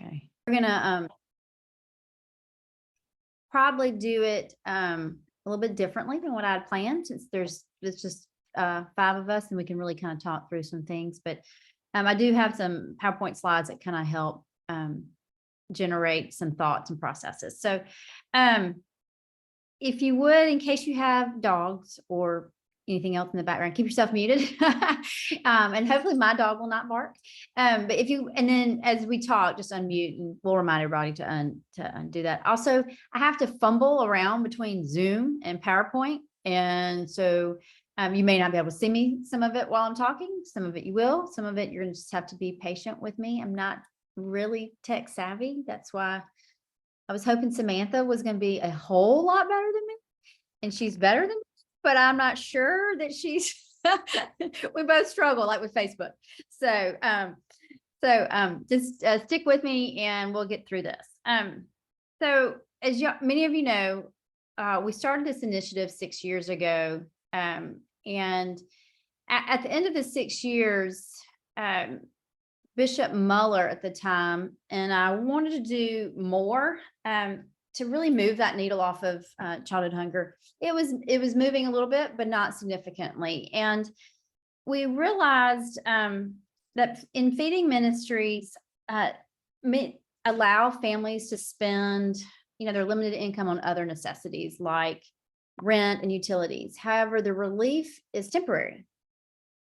Okay. We're gonna probably do it a little bit differently than what I had planned, since it's just 5 of us and we can really kind of talk through some things. But I do have some PowerPoint slides that kind of help generate some thoughts and processes. So if you would, in case you have dogs or anything else in the background, keep yourself muted. And hopefully my dog will not bark. But and then as we talk, just unmute, and we'll remind everybody to undo that. Also, I have to fumble around between Zoom and PowerPoint. And so you may not be able to see me some of it while I'm talking. Some of it you will. Some of it you're going to just have to be patient with me. I'm not really tech savvy. That's why I was hoping Samantha was going to be a whole lot better than me, and she's better than me, but I'm not sure that she's, we both struggle like with Facebook. So, just stick with me and we'll get through this. So as many of you know, we started this initiative 6 years ago. And at the end of the 6 years, Bishop Mueller at the time, and I wanted to do more to really move that needle off of childhood hunger. It was moving a little bit, but not significantly. And we realized that in feeding ministries, allow families to spend, their limited income on other necessities like rent and utilities. However, the relief is temporary.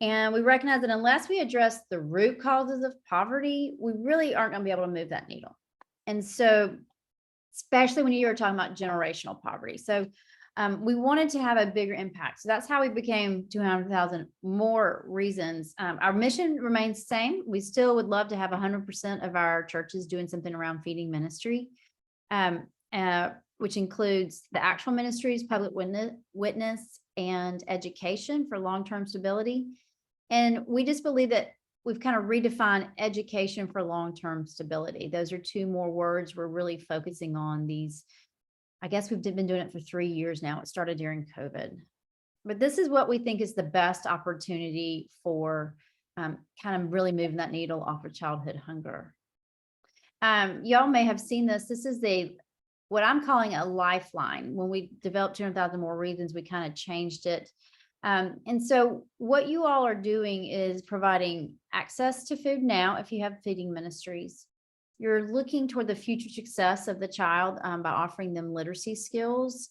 And we recognize that unless we address the root causes of poverty, we really aren't going to be able to move that needle. And so, especially when you're talking about generational poverty. So we wanted to have a bigger impact. So that's how we became 200,000 More Reasons. Our mission remains the same. We still would love to have 100% of our churches doing something around feeding ministry, which includes the actual ministries, public witness, and education for long-term stability. And we just believe that we've kind of redefined education for long-term stability. Those are 2 more words we're really focusing on these. I guess we've been doing it for 3 years now. It started during COVID. But this is what we think is the best opportunity for kind of really moving that needle off of childhood hunger. Y'all may have seen this. This is what I'm calling a lifeline. When we developed 200,000 More Reasons, we kind of changed it. And so what you all are doing is providing access to food now. If you have feeding ministries, you're looking toward the future success of the child by offering them literacy skills.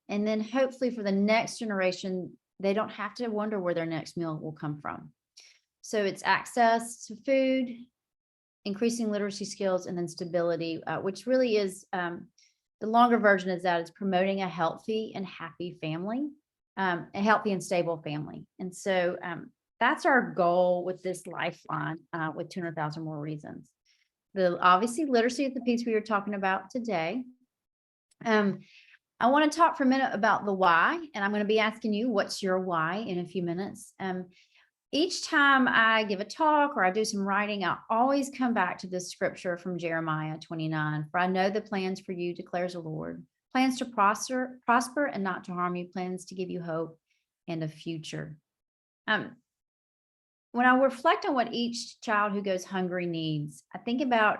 And then hopefully for the next generation, they don't have to wonder where their next meal will come from. So it's access to food, increasing literacy skills, and then stability, which really is the longer version is that it's promoting a healthy and happy family. A healthy and stable family. And so that's our goal with this lifeline with 200,000 More Reasons. Obviously, literacy is the piece we were talking about today. I want to talk for a minute about the why, and I'm going to be asking you, what's your why in a few minutes. Each time I give a talk or I do some writing, I always come back to this scripture from Jeremiah 29. For I know the plans for you, declares the Lord. Plans to prosper and not to harm you, plans to give you hope and a future. When I reflect on what each child who goes hungry needs, I think about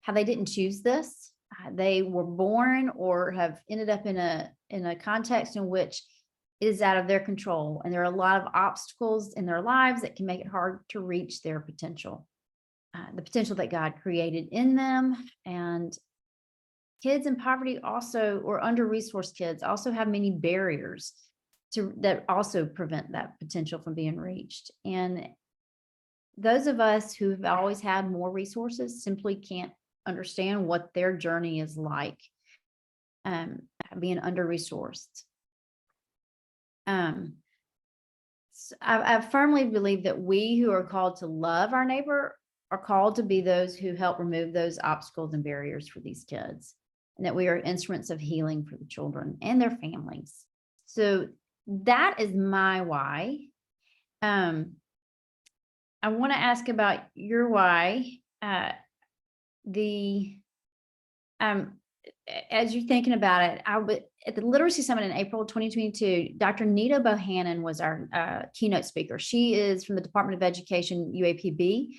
how they didn't choose this. They were born or have ended up in a context in which it is out of their control. And there are a lot of obstacles in their lives that can make it hard to reach their potential, the potential that God created in them. And kids in poverty also, or under-resourced kids, also have many barriers that also prevent that potential from being reached. And those of us who have always had more resources simply can't understand what their journey is like, being under-resourced. So I firmly believe that we who are called to love our neighbor are called to be those who help remove those obstacles and barriers for these kids, and that we are instruments of healing for the children and their families. So that is my why. I want to ask about your why. As you're thinking about it, at the Literacy Summit in April 2022, Dr. Nita Bohannon was our keynote speaker. She is from the Department of Education, UAPB.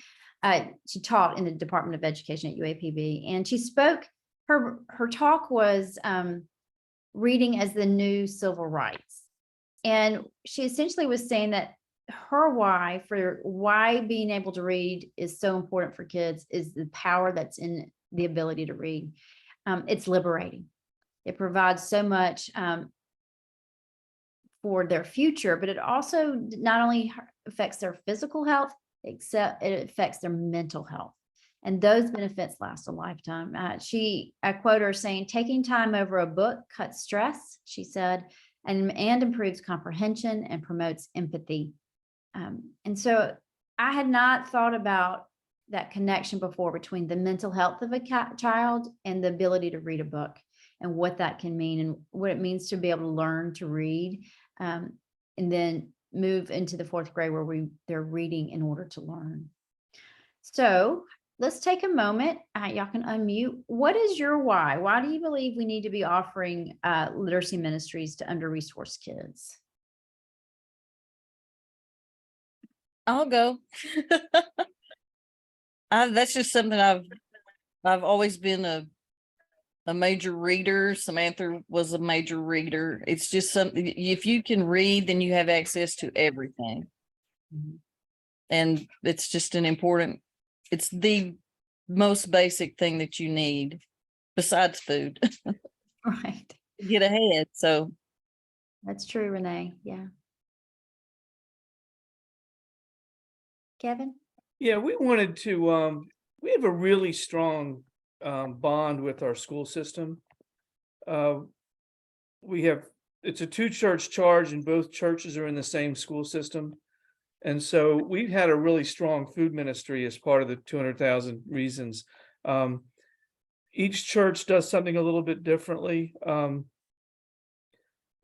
She taught in the Department of Education at UAPB, and she spoke. Her talk was reading as the new civil rights, and she essentially was saying that her why for why being able to read is so important for kids is the power that's in the ability to read. It's liberating. It provides so much for their future, but it also not only affects their physical health, except it affects their mental health. And those benefits last a lifetime. I quote her saying, taking time over a book cuts stress, she said, and improves comprehension and promotes empathy. And so I had not thought about that connection before between the mental health of a child and the ability to read a book, and what that can mean and what it means to be able to learn to read, and then move into the fourth grade where they're reading in order to learn. So let's take a moment. Y'all can unmute. What is your why? Why do you believe we need to be offering literacy ministries to under-resourced kids? I'll go. That's just something I've always been a major reader. Samantha was a major reader. It's just something, if you can read, then you have access to everything. Mm-hmm. And it's just it's the most basic thing that you need besides food. Right. To get ahead. So that's true, Renee. Yeah. Kevin? Yeah, we wanted to, we have a really strong bond with our school system. It's a 2-church charge, and both churches are in the same school system. And so we've had a really strong food ministry as part of the 200,000 Reasons. Each church does something a little bit differently.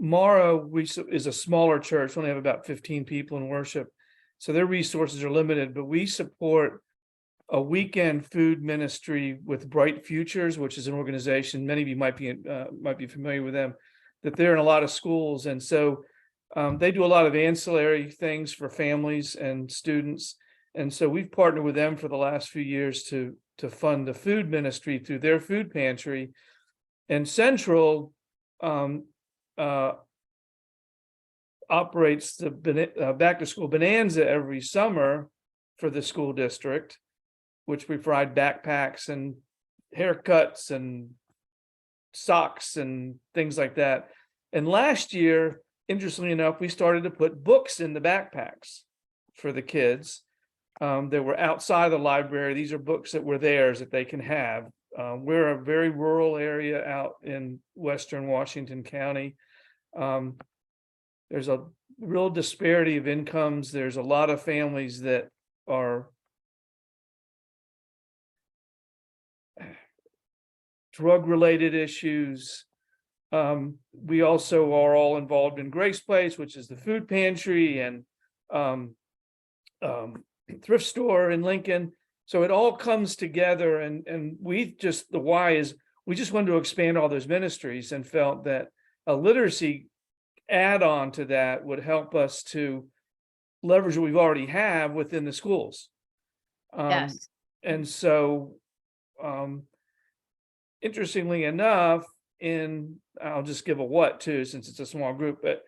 Mara is a smaller church. We only have about 15 people in worship, so their resources are limited, but we support a weekend food ministry with Bright Futures, which is an organization, many of you might be familiar with them, that they're in a lot of schools. And so they do a lot of ancillary things for families and students. And so we've partnered with them for the last few years to fund the food ministry through their food pantry. And Central operates the back to school bonanza every summer for the school district, which we provide backpacks and haircuts and socks and things like that. And last year, interestingly enough, we started to put books in the backpacks for the kids that were outside of the library. These are books that were theirs that they can have. We're a very rural area out in Western Washington County. There's a real disparity of incomes. There's a lot of families that are drug-related issues. We also are all involved in Grace Place, which is the food pantry, and thrift store in Lincoln. So it all comes together, and the why is we just wanted to expand all those ministries, and felt that a literacy add-on to that would help us to leverage what we've already have within the schools. Yes. And so interestingly enough, I'll just give a what too, since it's a small group, but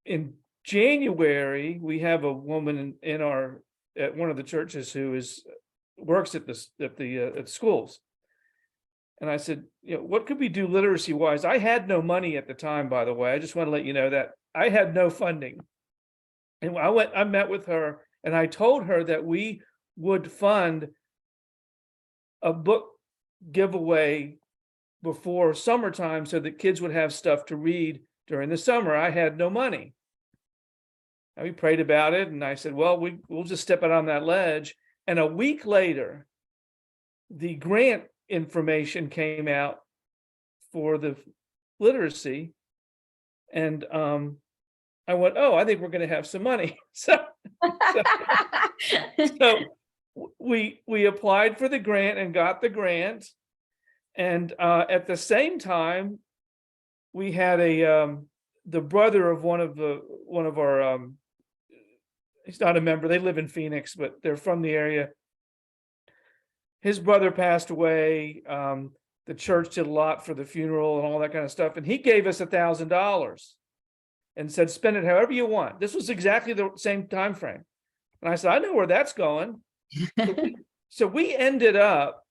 in January, we have a woman at one of the churches who works at the schools. And I said, what could we do literacy wise? I had no money at the time, by the way. I just want to let you know that I had no funding. And I met with her, and I told her that we would fund a book giveaway before summertime so that kids would have stuff to read during the summer. I had no money. And we prayed about it, and I said, well, we'll just step out on that ledge. And a week later, the grant information came out for the literacy, and I went, oh, I think we're going to have some money. So we applied for the grant and got the grant, and at the same time, we had the brother of one of our he's not a member. They live in Phoenix, but they're from the area. His brother passed away. The church did a lot for the funeral and all that kind of stuff. And he gave us $1,000 and said, spend it however you want. This was exactly the same time frame. And I said, I know where that's going. So we ended up,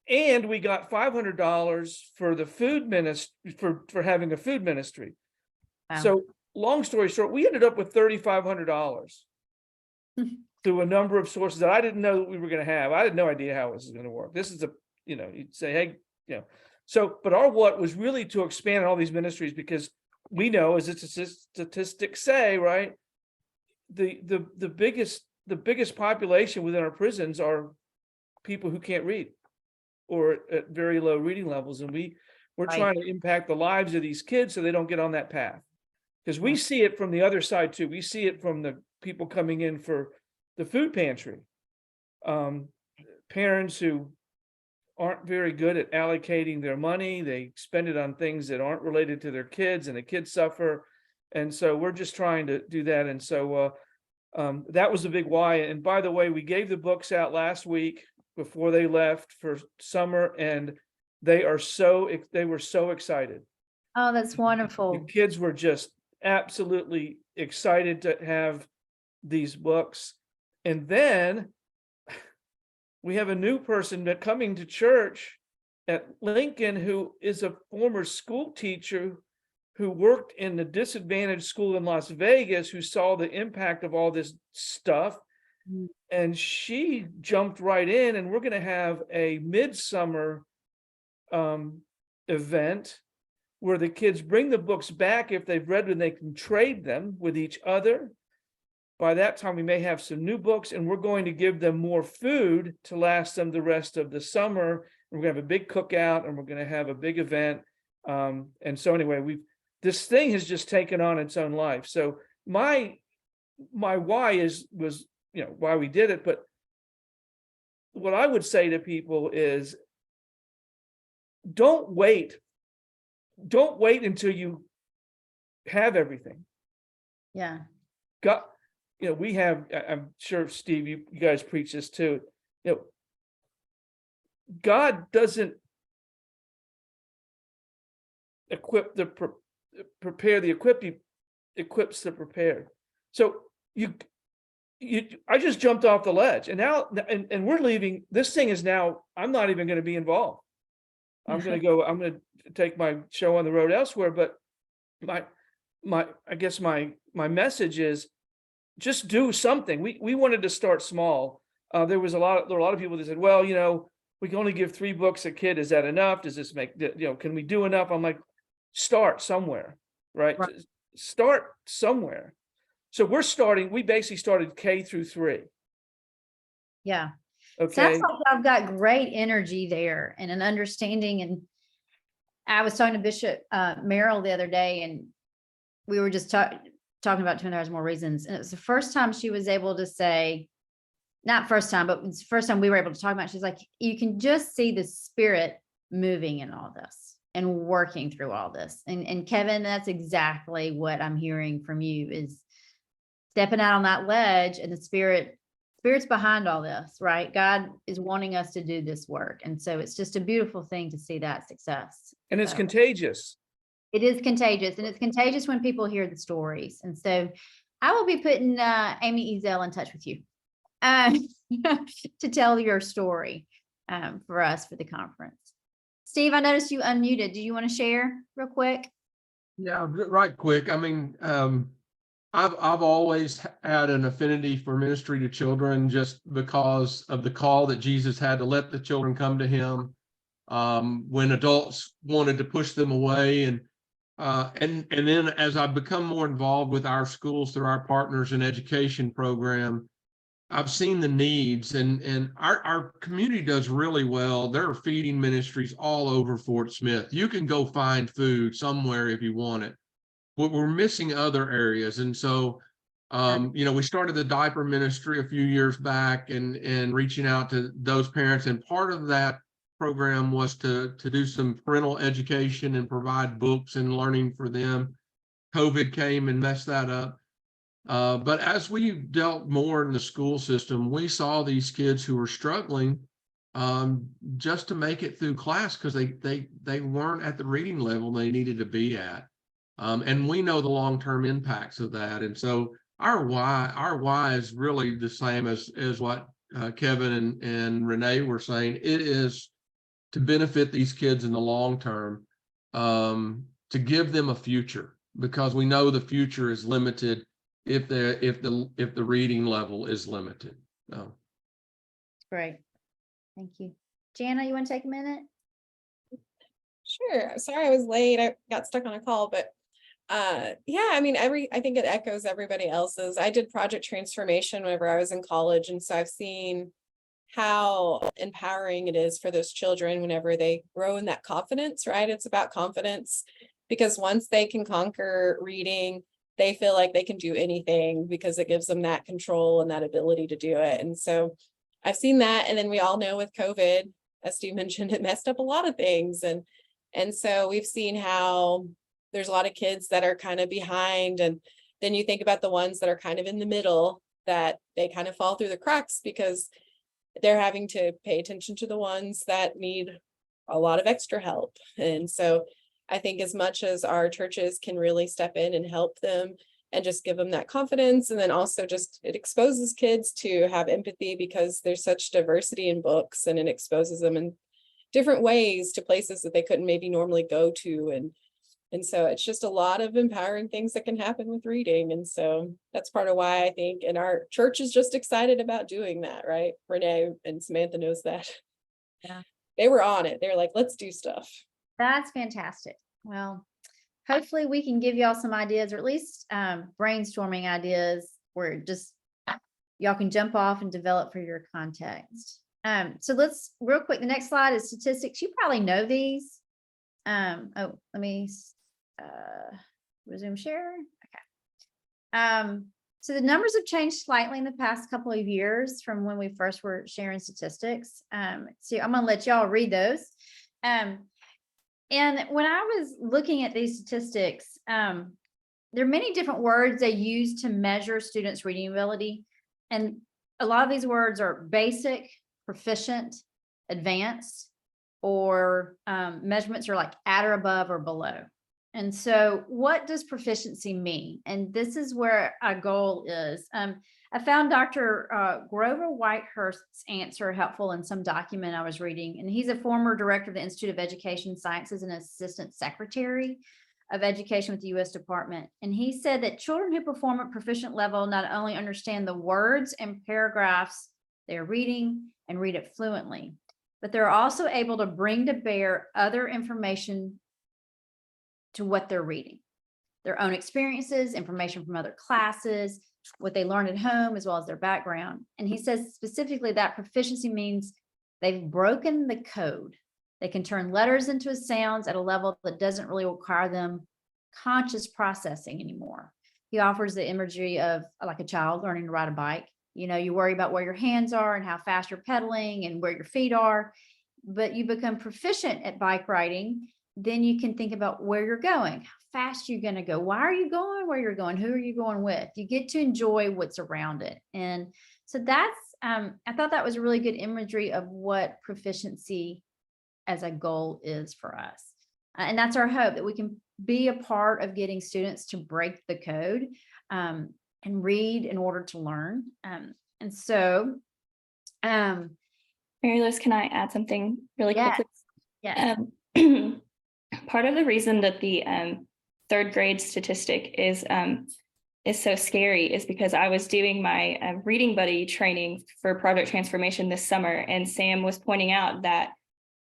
and we got $500 for the food ministry, for having a food ministry. Wow. So long story short, we ended up with $3,500 through a number of sources that I didn't know that we were going to have. I had no idea how this was going to work. This is you'd say, hey, so, but our what was really to expand all these ministries, because we know, as its statistics say, right, the biggest population within our prisons are people who can't read or at very low reading levels, and we're Right. trying to impact the lives of these kids so they don't get on that path, because we see it from the other side too. We see it from the people coming in for the food pantry, parents who aren't very good at allocating their money. They spend it on things that aren't related to their kids, and the kids suffer. And so we're just trying to do that. And so that was a big why. And by the way, we gave the books out last week before they left for summer, and they were so excited. Oh, that's The wonderful. kids were just absolutely excited to have these books. And then we have a new person that coming to church at Lincoln, who is a former school teacher who worked in the disadvantaged school in Las Vegas, who saw the impact of all this stuff. Mm. And she jumped right in, and we're going to have a midsummer event where the kids bring the books back if they've read them, they can trade them with each other. By that time, we may have some new books, and we're going to give them more food to last them the rest of the summer. We're going to have a big cookout, and we're going to have a big event. And so anyway, this thing has just taken on its own life. So my why was why we did it. But what I would say to people is, don't wait until you have everything. Yeah. God, we have, I'm sure, Steve, you guys preach this too. God doesn't equip the prepare the equipped, he equips the prepared. So I just jumped off the ledge, and now, and we're leaving. This thing is now, I'm not even going to be involved. I'm going to take my show on the road elsewhere. But I guess my message is, just do something. We wanted to start small. There were a lot of people that said, well, we can only give 3 books a kid. Is that enough? Does this make, can we do enough? I'm like, start somewhere, right? Start somewhere. So we basically started K through 3. Yeah. Okay. Sounds like I've got great energy there and an understanding. And I was talking to Bishop Merrill the other day, and we were just talking about 2 There Are More Reasons. And it was the first time she was able to say, not first time, but it's the first time we were able to talk about it. She's like, you can just see the Spirit moving in all this and working through all this. And Kevin, that's exactly what I'm hearing from you, is stepping out on that ledge, and the Spirit's behind all this, right? God is wanting us to do this work. And so it's just a beautiful thing to see that success. And it's So contagious. it is contagious, and it's contagious when people hear the stories. And so I will be putting Amy Ezel in touch with you to tell your story for us for the conference. Steve, I noticed you unmuted. Do you want to share real quick? Yeah, right quick. I mean, I've always had an affinity for ministry to children, just because of the call that Jesus had to let the children come to him when adults wanted to push them away. And then as I've become more involved with our schools through our Partners in Education program, I've seen the needs, and our community does really well. There are feeding ministries all over Fort Smith. You can go find food somewhere if you want it. But we're missing other areas. And so, we started the diaper ministry a few years back and reaching out to those parents. And part of that program was to do some parental education and provide books and learning for them. COVID came and messed that up. But as we dealt more in the school system, we saw these kids who were struggling just to make it through class because they weren't at the reading level they needed to be at. And we know the long-term impacts of that. And so our why is really the same as what Kevin and Renee were saying. It is to benefit these kids in the long term, to give them a future, because we know the future is limited if the reading level is limited. So. Great. Thank you. Jana, you want to take a minute? Sure. Sorry I was late. I got stuck on a call, but yeah, I mean, I think it echoes everybody else's. I did project transformation whenever I was in college, and so I've seen how empowering it is for those children whenever they grow in that confidence, right? It's about confidence, because once they can conquer reading, they feel like they can do anything because it gives them that control and that ability to do it. And so I've seen that. And then we all know with COVID, as Steve mentioned, it messed up a lot of things. And so we've seen how there's a lot of kids that are kind of behind. And then you think about the ones that are kind of in the middle, that they kind of fall through the cracks because they're having to pay attention to the ones that need a lot of extra help. And so I think as much as our churches can really step in and help them and just give them that confidence, and then also just it exposes kids to have empathy because there's such diversity in books, and it exposes them in different ways to places that they couldn't maybe normally go to. And so it's just a lot of empowering things that can happen with reading. And so that's part of why I think, and our church is just excited about doing that, right? Renee and Samantha knows that. Yeah. They were on it. They're like, let's do stuff. That's fantastic. Well, hopefully we can give y'all some ideas, or at least brainstorming ideas where just y'all can jump off and develop for your context. So let's real quick. The next slide is statistics. You probably know these. Oh, let me resume share. Okay. So the numbers have changed slightly in the past couple of years from when we first were sharing statistics. So I'm gonna let y'all read those. And when I was looking at these statistics, there are many different words they use to measure students' reading ability. And a lot of these words are basic, proficient, advanced, or measurements are like at or above or below. And so what does proficiency mean? And this is where our goal is. I found Dr. Grover Whitehurst's answer helpful in some document I was reading, and he's a former director of the Institute of Education Sciences and assistant secretary of education with the U.S. Department. And he said that children who perform at proficient level not only understand the words and paragraphs they're reading and read it fluently, but they're also able to bring to bear other information to what they're reading, their own experiences, information from other classes, what they learned at home, as well as their background. And he says specifically that proficiency means they've broken the code. They can turn letters into sounds at a level that doesn't really require them conscious processing anymore. He offers the imagery of like a child learning to ride a bike. You know, you worry about where your hands are and how fast you're pedaling and where your feet are, but you become proficient at bike riding. Then you can think about where you're going, how fast you're going to go, why are you going where you're going, who are you going with? You get to enjoy what's around it. And so that's, I thought that was a really good imagery of what proficiency as a goal is for us. And that's our hope, that we can be a part of getting students to break the code and read in order to learn. And so, Mary Liz, can I add something really quickly? Yeah. Part of the reason that the third grade statistic is so scary is because I was doing my reading buddy training for project transformation this summer, and Sam was pointing out that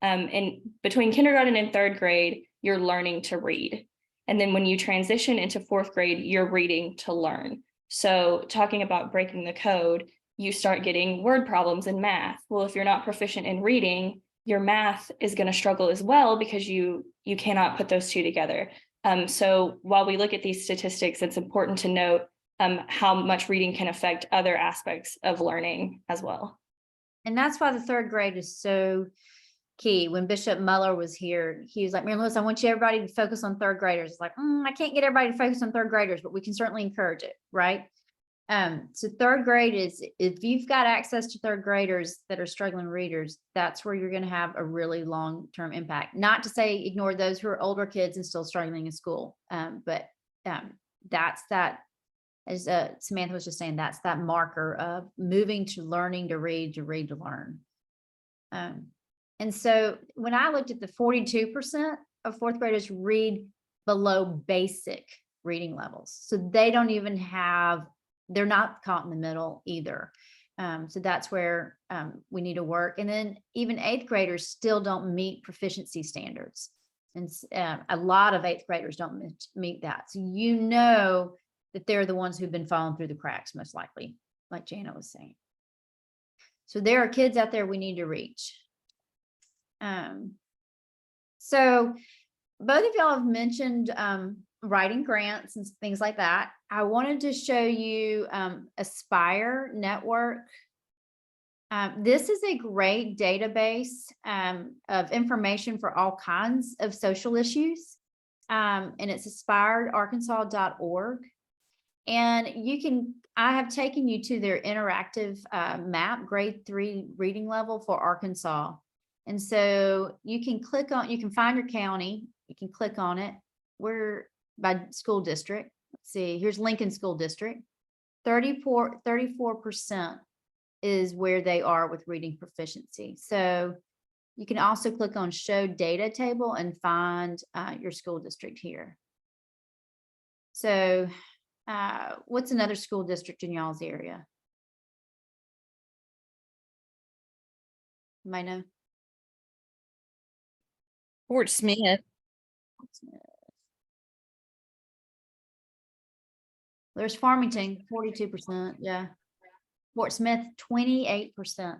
in between kindergarten and third grade, you're learning to read. And then when you transition into fourth grade, you're reading to learn. So talking about breaking the code, you start getting word problems in math. Well, if you're not proficient in reading, your math is going to struggle as well because you cannot put those two together. So while we look at these statistics, it's important to note how much reading can affect other aspects of learning as well. And that's why the third grade is so key. When Bishop Muller was here, he was like, Mary Lewis, I want you everybody to focus on third graders. It's like, I can't get everybody to focus on third graders, but we can certainly encourage it, right? So third grade is, if you've got access to third graders that are struggling readers, that's where you're gonna have a really long-term impact. Not to say ignore those who are older kids and still struggling in school. But that's that, as Samantha was just saying, that's that marker of moving to learning to read, to learn. And so when I looked at the 42% of fourth graders read below basic reading levels, so they don't even have, they're not caught in the middle either. So that's where we need to work. And then even eighth graders still don't meet proficiency standards. And a lot of eighth graders don't meet that. So you know that they're the ones who've been falling through the cracks, most likely, like Jana was saying. So there are kids out there we need to reach. So both of y'all have mentioned writing grants and things like that. I wanted to show you Aspire Network. This is a great database of information for all kinds of social issues. And it's aspirearkansas.org. And you can, I have taken you to their interactive map, grade 3 reading level for Arkansas. And so you can click on, you can find your county, you can click on it. We're by school district. Let's see, here's Lincoln School District. 34% is where they are with reading proficiency. So you can also click on show data table and find your school district here. So what's another school district in y'all's area? You might know. Fort Smith. There's Farmington, 42%. Yeah. Fort Smith, 28%.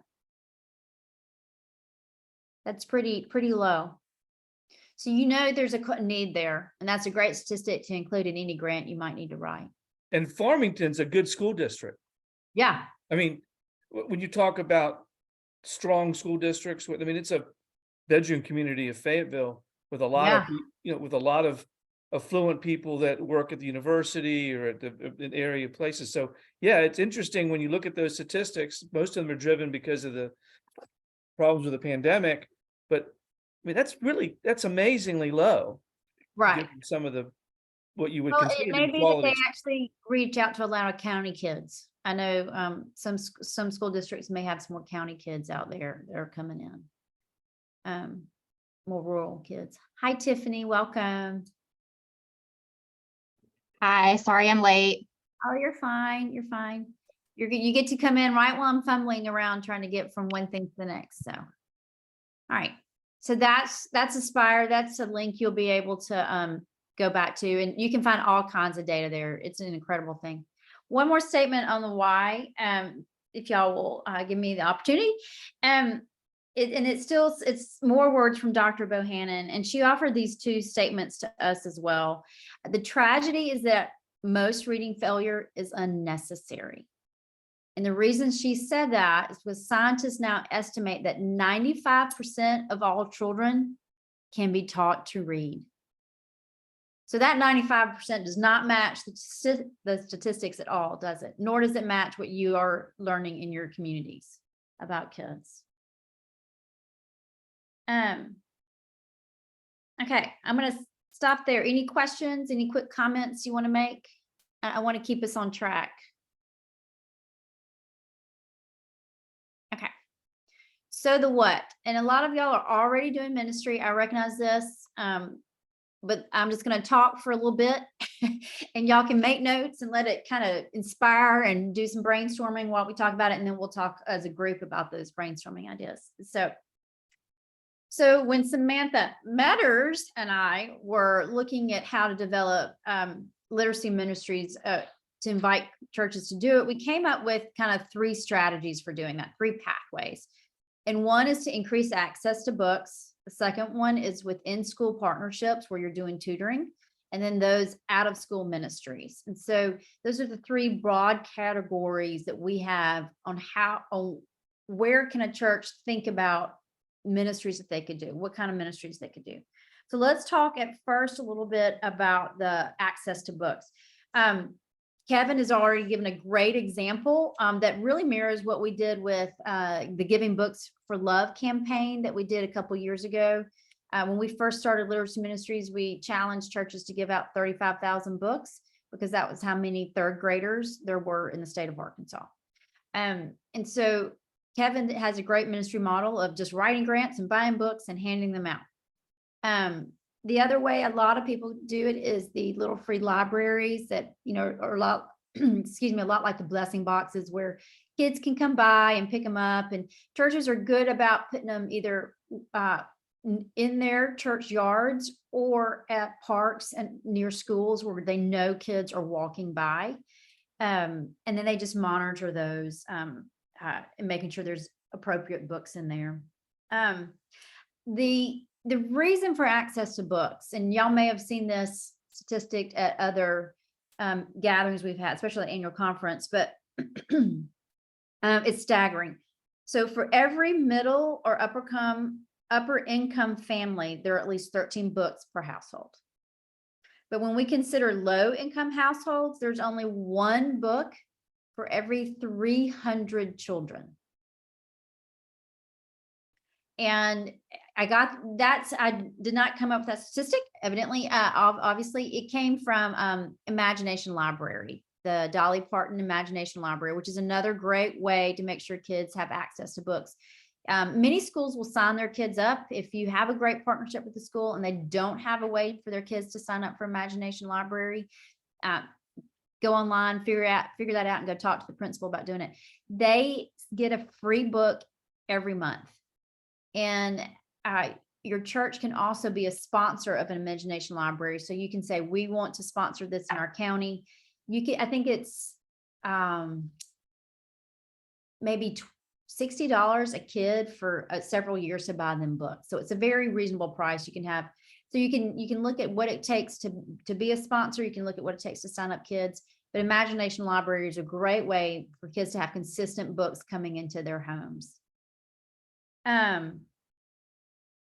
That's pretty low. So you know there's a need there, and that's a great statistic to include in any grant you might need to write. And Farmington's a good school district. Yeah. I mean, when you talk about strong school districts, I mean, it's a bedroom community of Fayetteville with a lot of, with a lot of affluent people that work at the university or at the area places. So yeah, it's interesting when you look at those statistics. Most of them are driven because of the problems with the pandemic, but I mean, that's amazingly low. Right. Given some of the, what you would Well, consider it to may be be that quality. they actually reach out to Atlanta County kids. I know some school districts may have some more county kids out there that are coming in. More rural kids. Hi, Tiffany, welcome. Hi, sorry I'm late. Oh, you're fine. You're fine. You get to come in right while I'm fumbling around trying to get from one thing to the next. So, all right. So that's Aspire. That's a link you'll be able to go back to, and you can find all kinds of data there. It's an incredible thing. One more statement on the why, if y'all will give me the opportunity. It's more words from Dr. Bohannon, and she offered these two statements to us as well. The tragedy is that most reading failure is unnecessary. And the reason she said that is because scientists now estimate that 95% of all children can be taught to read. So that 95% does not match the statistics at all, does it? Nor does it match what you are learning in your communities about kids. Okay, I'm going to stop there. Any questions, any quick comments you want to make? I want to keep us on track. Okay. So the what, and a lot of y'all are already doing ministry. I recognize this, but I'm just going to talk for a little bit and y'all can make notes and let it kind of inspire and do some brainstorming while we talk about it. And then we'll talk as a group about those brainstorming ideas. So when Samantha Metters and I were looking at how to develop literacy ministries to invite churches to do it, we came up with kind of 3 strategies for doing that, 3 pathways. And one is to increase access to books. The second one is within school partnerships where you're doing tutoring, and then those out of school ministries. And so those are the 3 broad categories that we have on where can a church think about ministries that they could do, what kind of ministries they could do. So let's talk at first a little bit about the access to books. Kevin has already given a great example that really mirrors what we did with the Giving Books for Love campaign that we did a couple years ago. When we first started Literacy Ministries, we challenged churches to give out 35,000 books because that was how many third graders there were in the state of Arkansas. And so Kevin has a great ministry model of just writing grants and buying books and handing them out. The other way a lot of people do it is the little free libraries that, are a lot, excuse me, a lot like the blessing boxes where kids can come by and pick them up. And churches are good about putting them either in their church yards or at parks and near schools where they know kids are walking by. And then they just monitor those and making sure there's appropriate books in there. The reason for access to books, and y'all may have seen this statistic at other gatherings we've had, especially at annual conference, but it's staggering. So for every middle or upper income family, there are at least 13 books per household. But when we consider low income households, there's only one book for every 300 children. And I did not come up with that statistic. Evidently, obviously it came from Imagination Library, the Dolly Parton Imagination Library, which is another great way to make sure kids have access to books. Many schools will sign their kids up. If you have a great partnership with the school and they don't have a way for their kids to sign up for Imagination Library, go online, figure that out and go talk to the principal about doing it. They get a free book every month. And your church can also be a sponsor of an Imagination Library. So you can say, we want to sponsor this in our county. I think it's maybe $60 a kid for several years to buy them books. So it's a very reasonable price. You can look at what it takes to be a sponsor. You can look at what it takes to sign up kids. But Imagination Library is a great way for kids to have consistent books coming into their homes.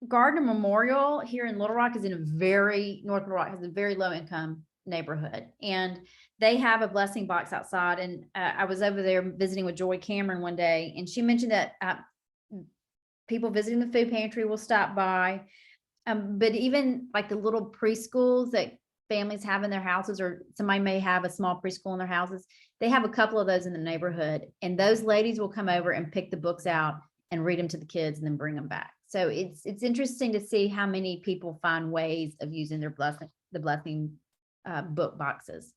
Gardner Memorial here in Little Rock is North Little Rock has a very low income neighborhood, and they have a blessing box outside. And I was over there visiting with Joy Cameron one day, and she mentioned that people visiting the food pantry will stop by. But even like the little preschools that families have in their houses, or somebody may have a small preschool in their houses, they have a couple of those in the neighborhood, and those ladies will come over and pick the books out and read them to the kids and then bring them back. So it's interesting to see how many people find ways of using the blessing book boxes.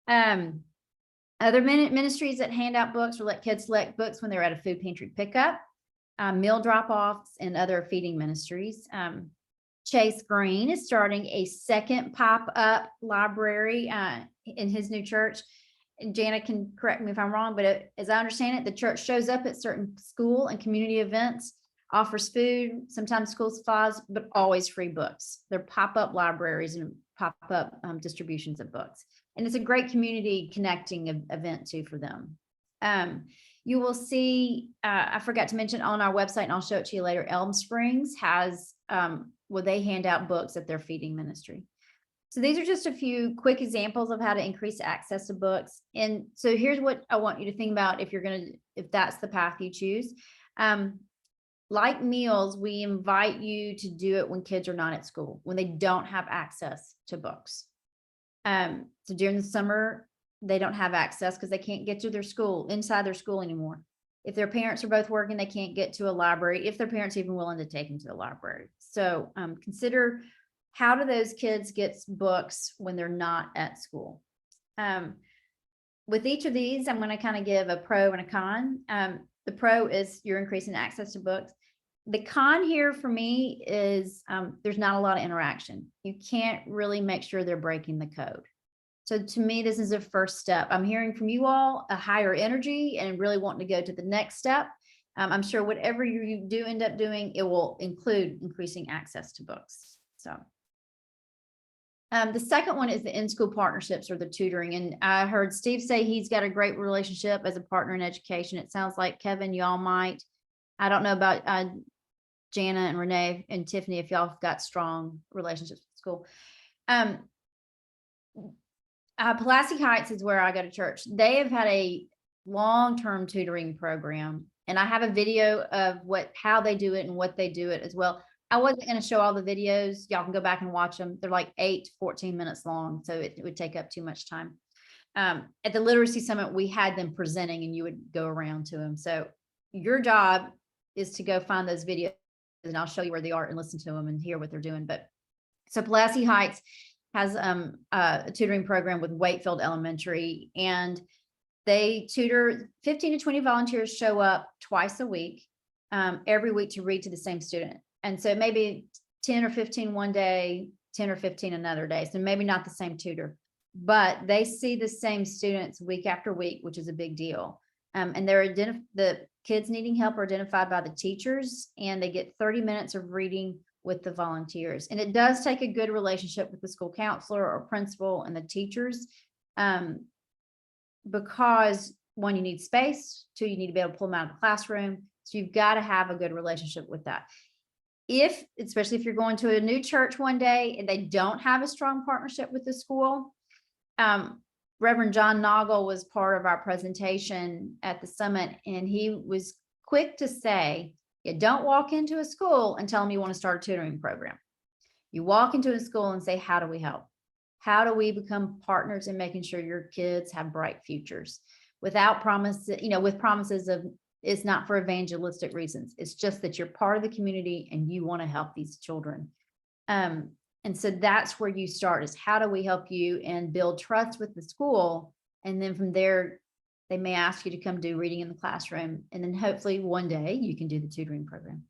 Other ministries that hand out books or let kids select books when they're at a food pantry pickup, meal drop-offs, and other feeding ministries. Chase Green is starting a second pop-up library in his new church. And Jana can correct me if I'm wrong, but as I understand it, the church shows up at certain school and community events, offers food, sometimes school supplies, but always free books. They're pop-up libraries and pop-up distributions of books. And it's a great community connecting event too for them. You will see, I forgot to mention on our website, and I'll show it to you later, Elm Springs has, where they hand out books at their feeding ministry. So these are just a few quick examples of how to increase access to books. And so here's what I want you to think about if that's the path you choose. Like meals, we invite you to do it when kids are not at school, when they don't have access to books. So during the summer, they don't have access because they can't get to their school, inside their school anymore. If their parents are both working, they can't get to a library, if their parents are even willing to take them to the library. So consider, how do those kids get books when they're not at school? With each of these, I'm going to kind of give a pro and a con. The pro is you're increasing access to books. The con here for me is there's not a lot of interaction. You can't really make sure they're breaking the code. So to me, this is a first step. I'm hearing from you all a higher energy and really wanting to go to the next step. I'm sure whatever you do end up doing, it will include increasing access to books. So the second one is the in-school partnerships or the tutoring. And I heard Steve say he's got a great relationship as a partner in education. It sounds like Kevin, y'all might. I don't know about Jana and Renee and Tiffany, if y'all have got strong relationships with school. Pulaski Heights is where I go to church. They have had a long-term tutoring program, and I have a video of how they do it and what they do it as well. I wasn't going to show all the videos. Y'all can go back and watch them. They're like 8 to 14 minutes long, so it would take up too much time. At the Literacy Summit, we had them presenting, and you would go around to them. So your job is to go find those videos, and I'll show you where they are and listen to them and hear what they're doing. But so Pulaski Heights has a tutoring program with Wakefield Elementary, and they tutor 15 to 20 volunteers show up twice a week, every week to read to the same student. And so maybe 10 or 15 one day, 10 or 15 another day. So maybe not the same tutor, but they see the same students week after week, which is a big deal. And the kids needing help are identified by the teachers, and they get 30 minutes of reading with the volunteers. And it does take a good relationship with the school counselor or principal and the teachers, because 1, you need space, 2, you need to be able to pull them out of the classroom. So you've got to have a good relationship with that. Especially if you're going to a new church one day and they don't have a strong partnership with the school. Reverend John Noggle was part of our presentation at the summit, and he was quick to say, you don't walk into a school and tell them you want to start a tutoring program. You walk into a school and say, how do we help? How do we become partners in making sure your kids have bright futures? Without promise, with promises of, it's not for evangelistic reasons. It's just that you're part of the community and you want to help these children. And so that's where you start, is how do we help you and build trust with the school? And then from there, they may ask you to come do reading in the classroom. And then hopefully one day you can do the tutoring program.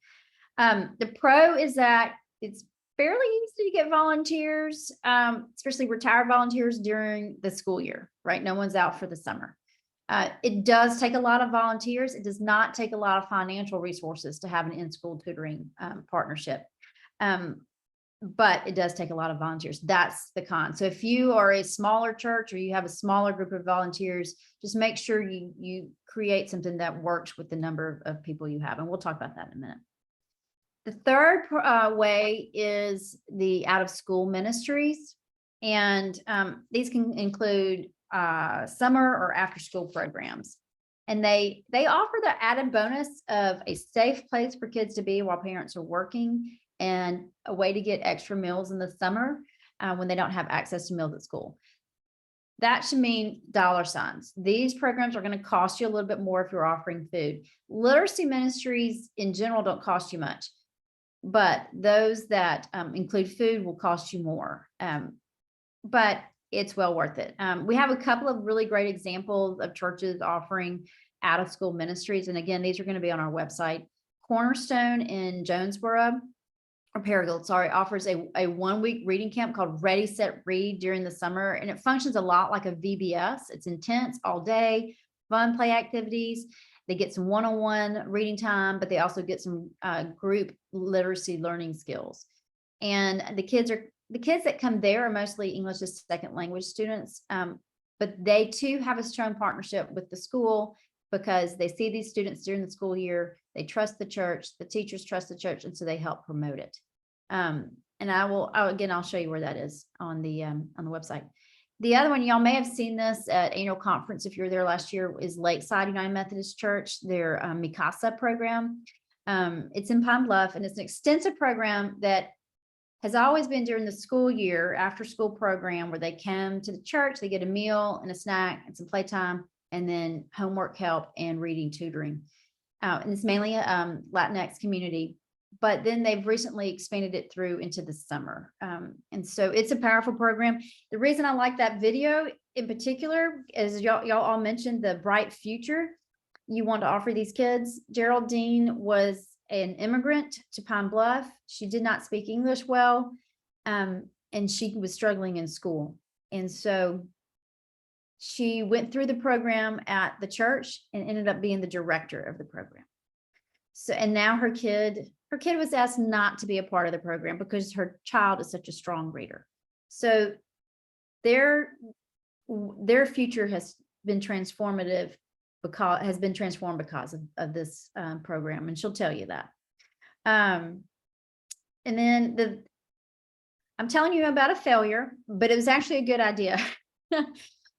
The pro is that it's fairly easy to get volunteers, especially retired volunteers during the school year, right? No one's out for the summer. It does take a lot of volunteers. It does not take a lot of financial resources to have an in-school tutoring partnership. But it does take a lot of volunteers. That's the con. So if you are a smaller church or you have a smaller group of volunteers, just make sure you create something that works with the number of people you have. And we'll talk about that in a minute. The third way is the out-of-school ministries. And these can include summer or after-school programs. And they offer the added bonus of a safe place for kids to be while parents are working, and a way to get extra meals in the summer when they don't have access to meals at school. That should mean dollar signs. These programs are going to cost you a little bit more if you're offering food. Literacy ministries in general don't cost you much, but those that include food will cost you more. But it's well worth it. We have a couple of really great examples of churches offering out-of-school ministries. And again, these are going to be on our website. Cornerstone in Jonesboro, or Paragould, sorry, offers a 1-week reading camp called Ready, Set, Read during the summer. And it functions a lot like a VBS. It's intense all day, fun play activities. They get some one-on-one reading time, but they also get some group literacy learning skills. And the kids that come there are mostly English as second language students, but they too have a strong partnership with the school because they see these students during the school year. They trust the church, the teachers trust the church, and so they help promote it. And I'll show you where that is on the website. The other one, y'all may have seen this at annual conference if you were there last year, is Lakeside United Methodist Church, their Mikasa program. It's in Pine Bluff, and it's an extensive program that has always been during the school year, after school program, where they come to the church, they get a meal and a snack and some playtime, and then homework help and reading tutoring. And it's mainly a Latinx community, but then they've recently expanded it through into the summer. And so it's a powerful program. The reason I like that video in particular is y'all all mentioned the bright future you want to offer these kids. Geraldine was an immigrant to Pine Bluff. She did not speak English well, and she was struggling in school. And so she went through the program at the church and ended up being the director of the program. So, and now her kid was asked not to be a part of the program because her child is such a strong reader. So their future has been transformed because of this program, and she'll tell you that. And then I'm telling you about a failure, but it was actually a good idea.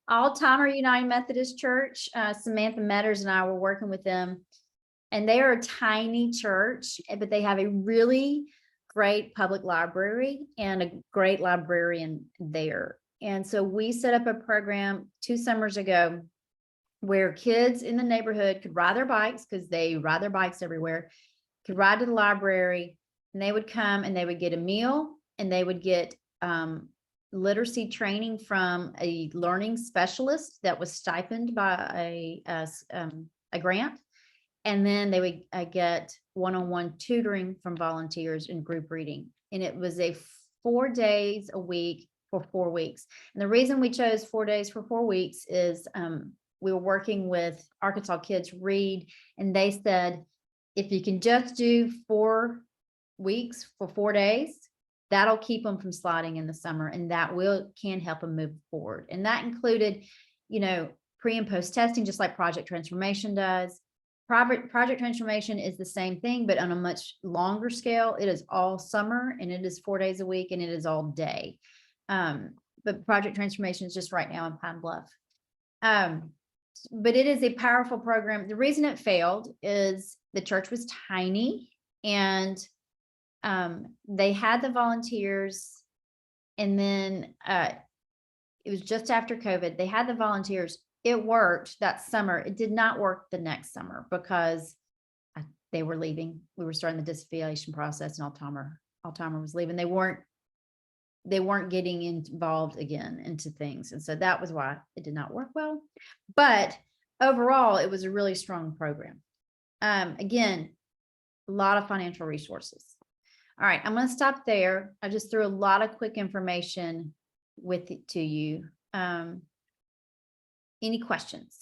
All-Timer United Methodist Church. Samantha Metters and I were working with them. And they are a tiny church, but they have a really great public library and a great librarian there. And so we set up a program 2 summers ago where kids in the neighborhood could ride their bikes, because they ride their bikes everywhere, could ride to the library, and they would come and they would get a meal, and they would get literacy training from a learning specialist that was stipended by a grant. And then they would get one-on-one tutoring from volunteers in group reading. And it was 4 days a week for 4 weeks. And the reason we chose 4 days for 4 weeks is we were working with Arkansas Kids Read, and they said, if you can just do 4 weeks for 4 days, that'll keep them from sliding in the summer, and that can help them move forward. And that included, pre and post testing, just like Project Transformation does. Project Transformation is the same thing, but on a much longer scale. It is all summer, and it is 4 days a week, and it is all day. But Project Transformation is just right now in Pine Bluff. But it is a powerful program. The reason it failed is the church was tiny, and they had the volunteers, and then it was just after COVID. They had the volunteers. It worked that summer. It did not work the next summer because they were leaving. We were starting the disaffiliation process, and All-Timer was leaving. They weren't getting involved again into things. And so that was why it did not work well. But overall, it was a really strong program. Again, a lot of financial resources. All right, I'm going to stop there. I just threw a lot of quick information with it to you. Any questions?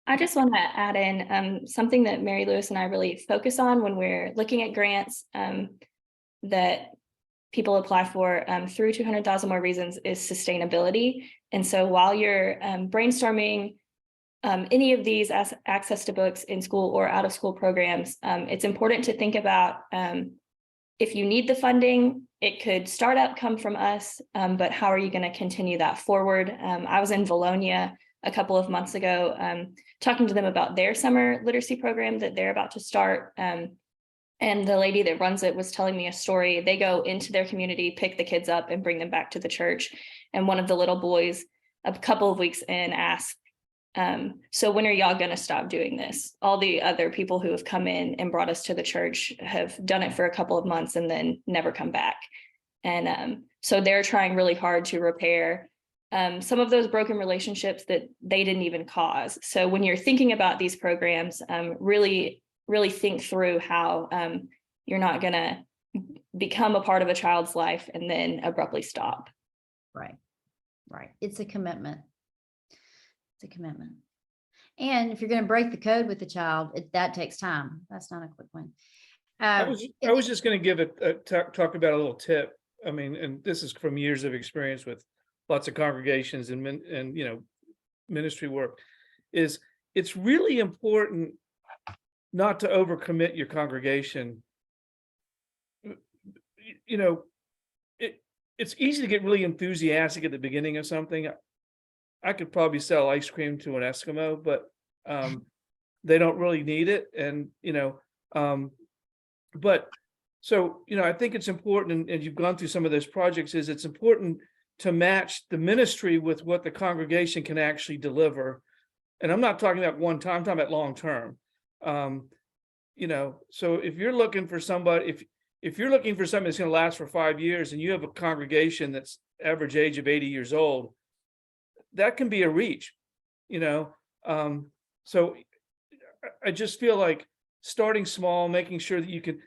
I just want to add in something that Mary Lewis and I really focus on when we're looking at grants that people apply for through 200,000 More Reasons is sustainability. And so while you're brainstorming any of these access to books in school or out of school programs, it's important to think about if you need the funding, it could start out come from us, but how are you going to continue that forward? I was in Valonia a couple of months ago, talking to them about their summer literacy program that they're about to start. And the lady that runs it was telling me a story. They go into their community, pick the kids up, and bring them back to the church. And one of the little boys, a couple of weeks in, asked, so when are y'all going to stop doing this? All the other people who have come in and brought us to the church have done it for a couple of months and then never come back. And so they're trying really hard to repair some of those broken relationships that they didn't even cause. So when you're thinking about these programs, really think through how you're not going to become a part of a child's life and then abruptly stop. Right. It's a commitment. It's a commitment. And if you're going to break the code with the child, that takes time. That's not a quick one. I was just going to give talk about a little tip. I mean, and this is from years of experience with lots of congregations and ministry work, is it's really important not to overcommit your congregation. It's easy to get really enthusiastic at the beginning of something. I could probably sell ice cream to an Eskimo, but they don't really need it. And, but so, I think it's important, and you've gone through some of those projects, is it's important to match the ministry with what the congregation can actually deliver. And I'm not talking about one time, I'm talking about long term. So if you're looking for somebody, if you're looking for something that's going to last for 5 years and you have a congregation that's average age of 80 years old, that can be a reach, so I just feel like starting small, making sure that you can,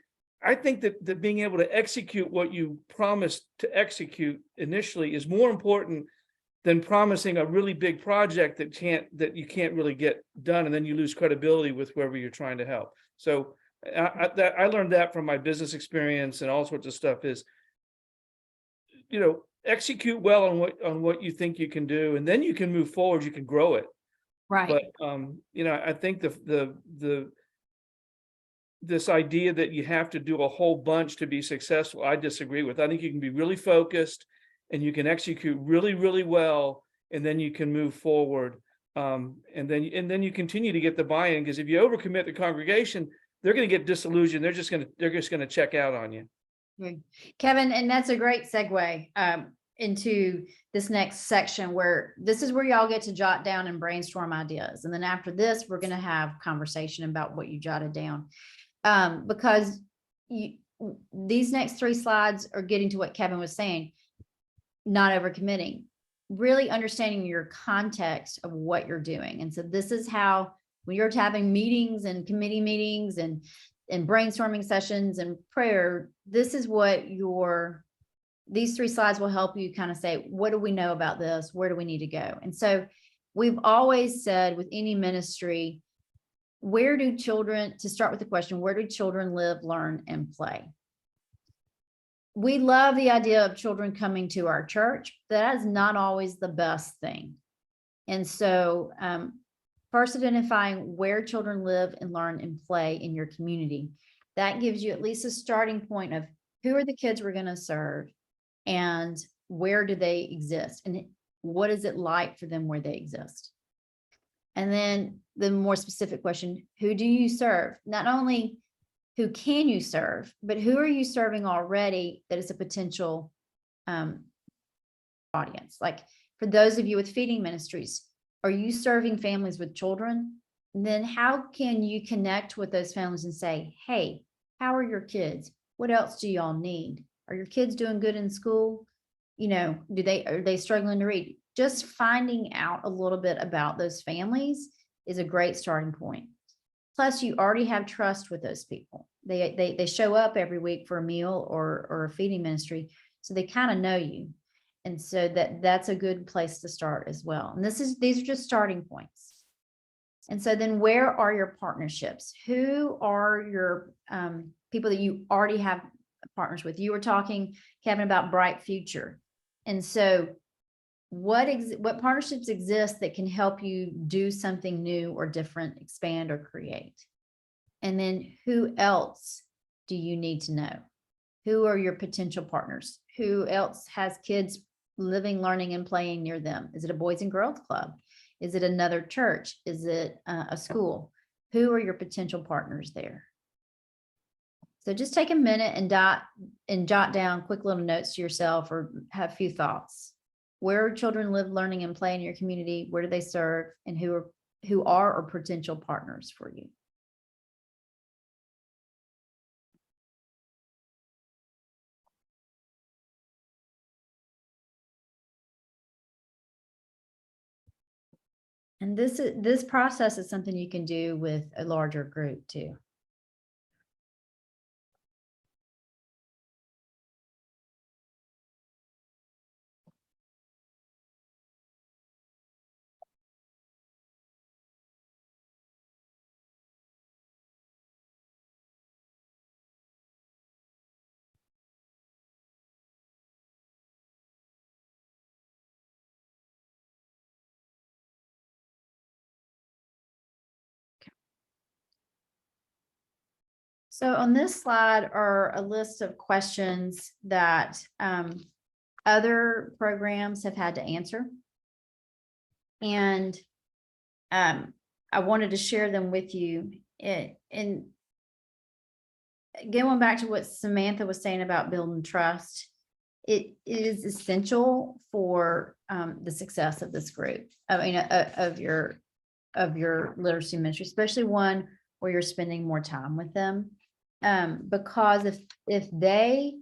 I think that being able to execute what you promised to execute initially is more important than promising a really big project that you can't really get done, and then you lose credibility with whoever you're trying to help. So I learned that from my business experience and all sorts of stuff is, execute well on what you think you can do, and then you can move forward, you can grow it. Right. But I think the this idea that you have to do a whole bunch to be successful, I disagree with. I think you can be really focused and you can execute really, really well, and then you can move forward. And then you continue to get the buy-in, because if you overcommit the congregation, they're going to get disillusioned. They're just going to check out on you. Right. Kevin, and that's a great segue into this next section, where this is where y'all get to jot down and brainstorm ideas. And then after this, we're going to have conversation about what you jotted down. Because these next 3 slides are getting to what Kevin was saying, not overcommitting, really understanding your context of what you're doing. And so this is how, when you're having meetings and committee meetings and brainstorming sessions and prayer, this is what these 3 slides will help you kind of say, what do we know about this? Where do we need to go? And so we've always said with any ministry, to start with the question, where do children live, learn, and play? We love the idea of children coming to our church. That is not always the best thing. And so first identifying where children live and learn and play in your community. That gives you at least a starting point of who are the kids we're going to serve and where do they exist and what is it like for them where they exist. And then the more specific question, who do you serve? Not only who can you serve, but who are you serving already that is a potential audience? Like for those of you with feeding ministries, are you serving families with children? And then how can you connect with those families and say, hey, how are your kids? What else do y'all need? Are your kids doing good in school? You know, are they struggling to read? Just finding out a little bit about those families is a great starting point. Plus, you already have trust with those people. They show up every week for a meal or a feeding ministry, so they kind of know you. And so that's a good place to start as well. And these are just starting points. And so then where are your partnerships? Who are your people that you already have partners with? You were talking, Kevin, about Bright Future. And so what partnerships exist that can help you do something new or different, expand or create? And then who else do you need to know? Who are your potential partners? Who else has kids living, learning, and playing near them? Is it a Boys and Girls Club? Is it another church? Is it a school? Who are your potential partners there? So just take a minute and jot down quick little notes to yourself or have a few thoughts. Where children live, learning, and play in your community? Where do they serve? And who are or potential partners for you? And this process is something you can do with a larger group too. So on this slide are a list of questions that other programs have had to answer. And I wanted to share them with you. And going back to what Samantha was saying about building trust, it is essential for the success of this group. I mean, of your literacy ministry, especially one where you're spending more time with them. Because if the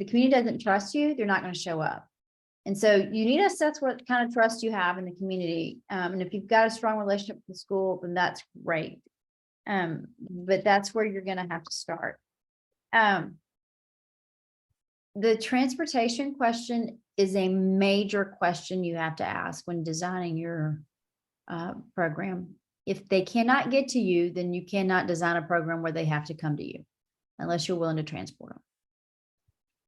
community doesn't trust you, they're not going to show up. And so you need to assess what kind of trust you have in the community. And if you've got a strong relationship with the school, then that's great. But that's where you're going to have to start. The transportation question is a major question you have to ask when designing your program. If they cannot get to you, then you cannot design a program where they have to come to you unless you're willing to transport them.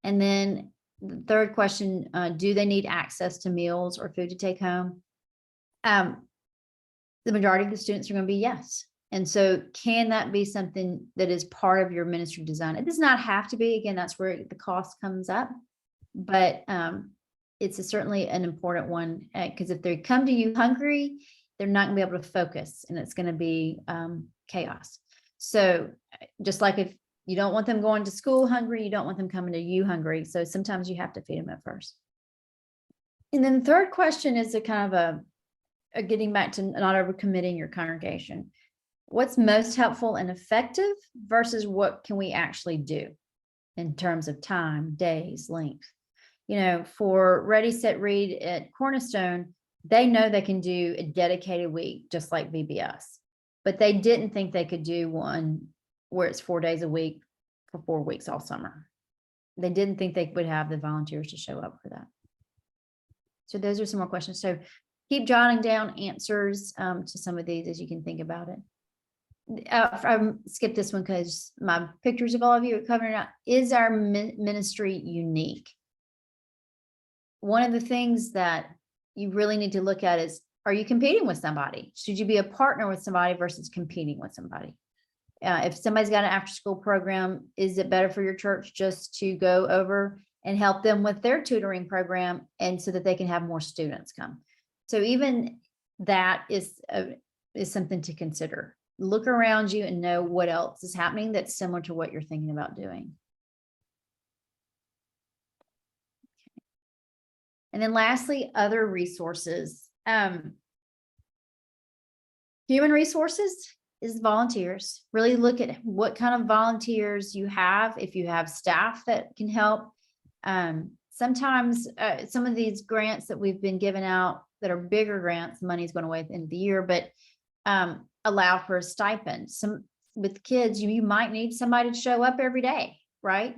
And then the third question, do they need access to meals or food to take home? The majority of the students are going to be yes. And so can that be something that is part of your ministry design? It does not have to be. Again, that's where the cost comes up. But it's certainly an important one, because if they come to you hungry, they're not gonna be able to focus, and it's gonna be chaos. So just like if you don't want them going to school hungry, you don't want them coming to you hungry. So sometimes you have to feed them at first. And then the third question is a kind of a getting back to not overcommitting your congregation. What's most helpful and effective versus what can we actually do in terms of time, days, length? You know, for Ready, Set, Read at Cornerstone, they know they can do a dedicated week, just like VBS, but they didn't think they could do one where it's 4 days a week for 4 weeks all summer. They didn't think they would have the volunteers to show up for that. So those are some more questions. So keep jotting down answers to some of these as you can think about it. I skipped this one because my pictures of all of you are covering it out. Is our ministry unique? One of the things that you really need to look at is, are you competing with somebody? Should you be a partner with somebody versus competing with somebody? If somebody's got an after-school program, is it better for your church just to go over and help them with their tutoring program, and so that they can have more students come? So even that is something to consider. Look around you and know what else is happening that's similar to what you're thinking about doing. And then lastly, other resources. Human resources is volunteers. Really look at what kind of volunteers you have, if you have staff that can help. Sometimes some of these grants that we've been given out that are bigger grants, money's going away at the end of the year, but allow for a stipend. With kids, you might need somebody to show up every day, right?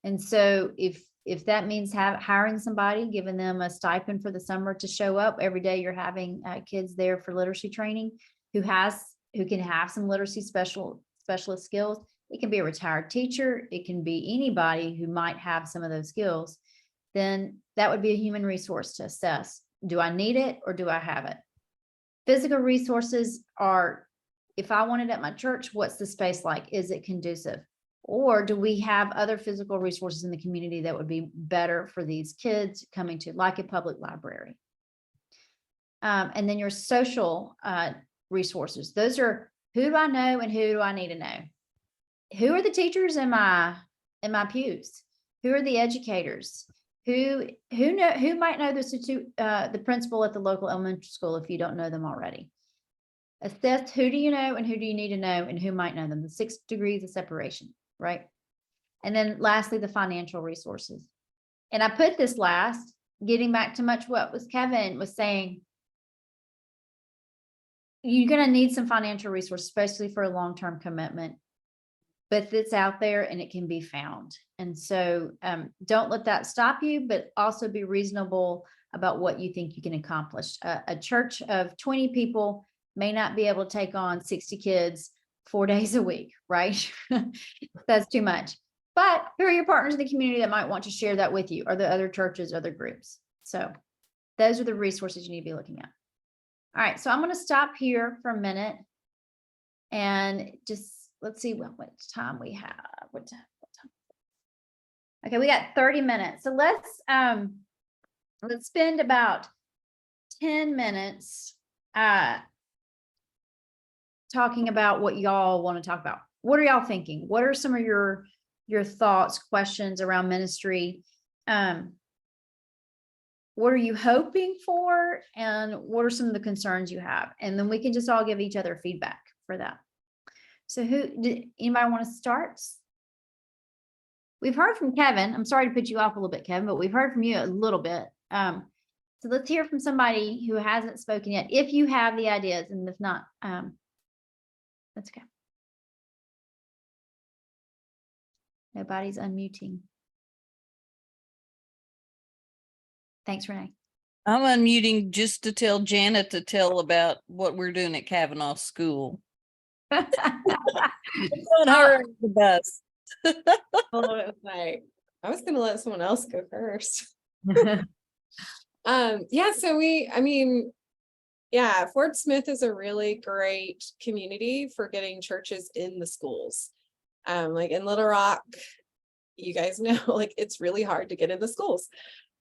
And so if that means hiring somebody, giving them a stipend for the summer to show up every day, you're having kids there for literacy training who can have some literacy specialist skills. It can be a retired teacher. It can be anybody who might have some of those skills. Then that would be a human resource to assess. Do I need it or do I have it? Physical resources are, if I want it at my church, what's the space like? Is it conducive? Or do we have other physical resources in the community that would be better for these kids coming to, like a public library? And then your social resources. Those are, who do I know and who do I need to know? Who are the teachers in my pews? Who are the educators? Who might know the principal at the local elementary school if you don't know them already? Assess who do you know and who do you need to know and who might know them, the 6 degrees of separation, right? And then lastly, the financial resources. And I put this last, getting back to much what Kevin was saying. You're going to need some financial resources, especially for a long-term commitment, but it's out there and it can be found. And so don't let that stop you, but also be reasonable about what you think you can accomplish. A church of 20 people may not be able to take on 60 kids 4 days a week, right? That's too much. But who are your partners in the community that might want to share that with you? Are there other churches, other groups? So those are the resources you need to be looking at. All right, so I'm going to stop here for a minute and just let's see what time we have. What time? Okay, we got 30 minutes. So let's spend about 10 minutes talking about what y'all want to talk about. What are y'all thinking? What are some of your thoughts, questions around ministry? What are you hoping for? And what are some of the concerns you have? And then we can just all give each other feedback for that. So anybody want to start? We've heard from Kevin. I'm sorry to put you off a little bit, Kevin, but we've heard from you a little bit. So let's hear from somebody who hasn't spoken yet, if you have the ideas, and if not, that's okay. Nobody's unmuting. Thanks, Renee. I'm unmuting just to tell Janet to tell about what we're doing at Kavanaugh School. Put her on the bus. I was gonna let someone else go first. Yeah, so Yeah, Fort Smith is a really great community for getting churches in the schools. Like in Little Rock, you guys know, like it's really hard to get in the schools.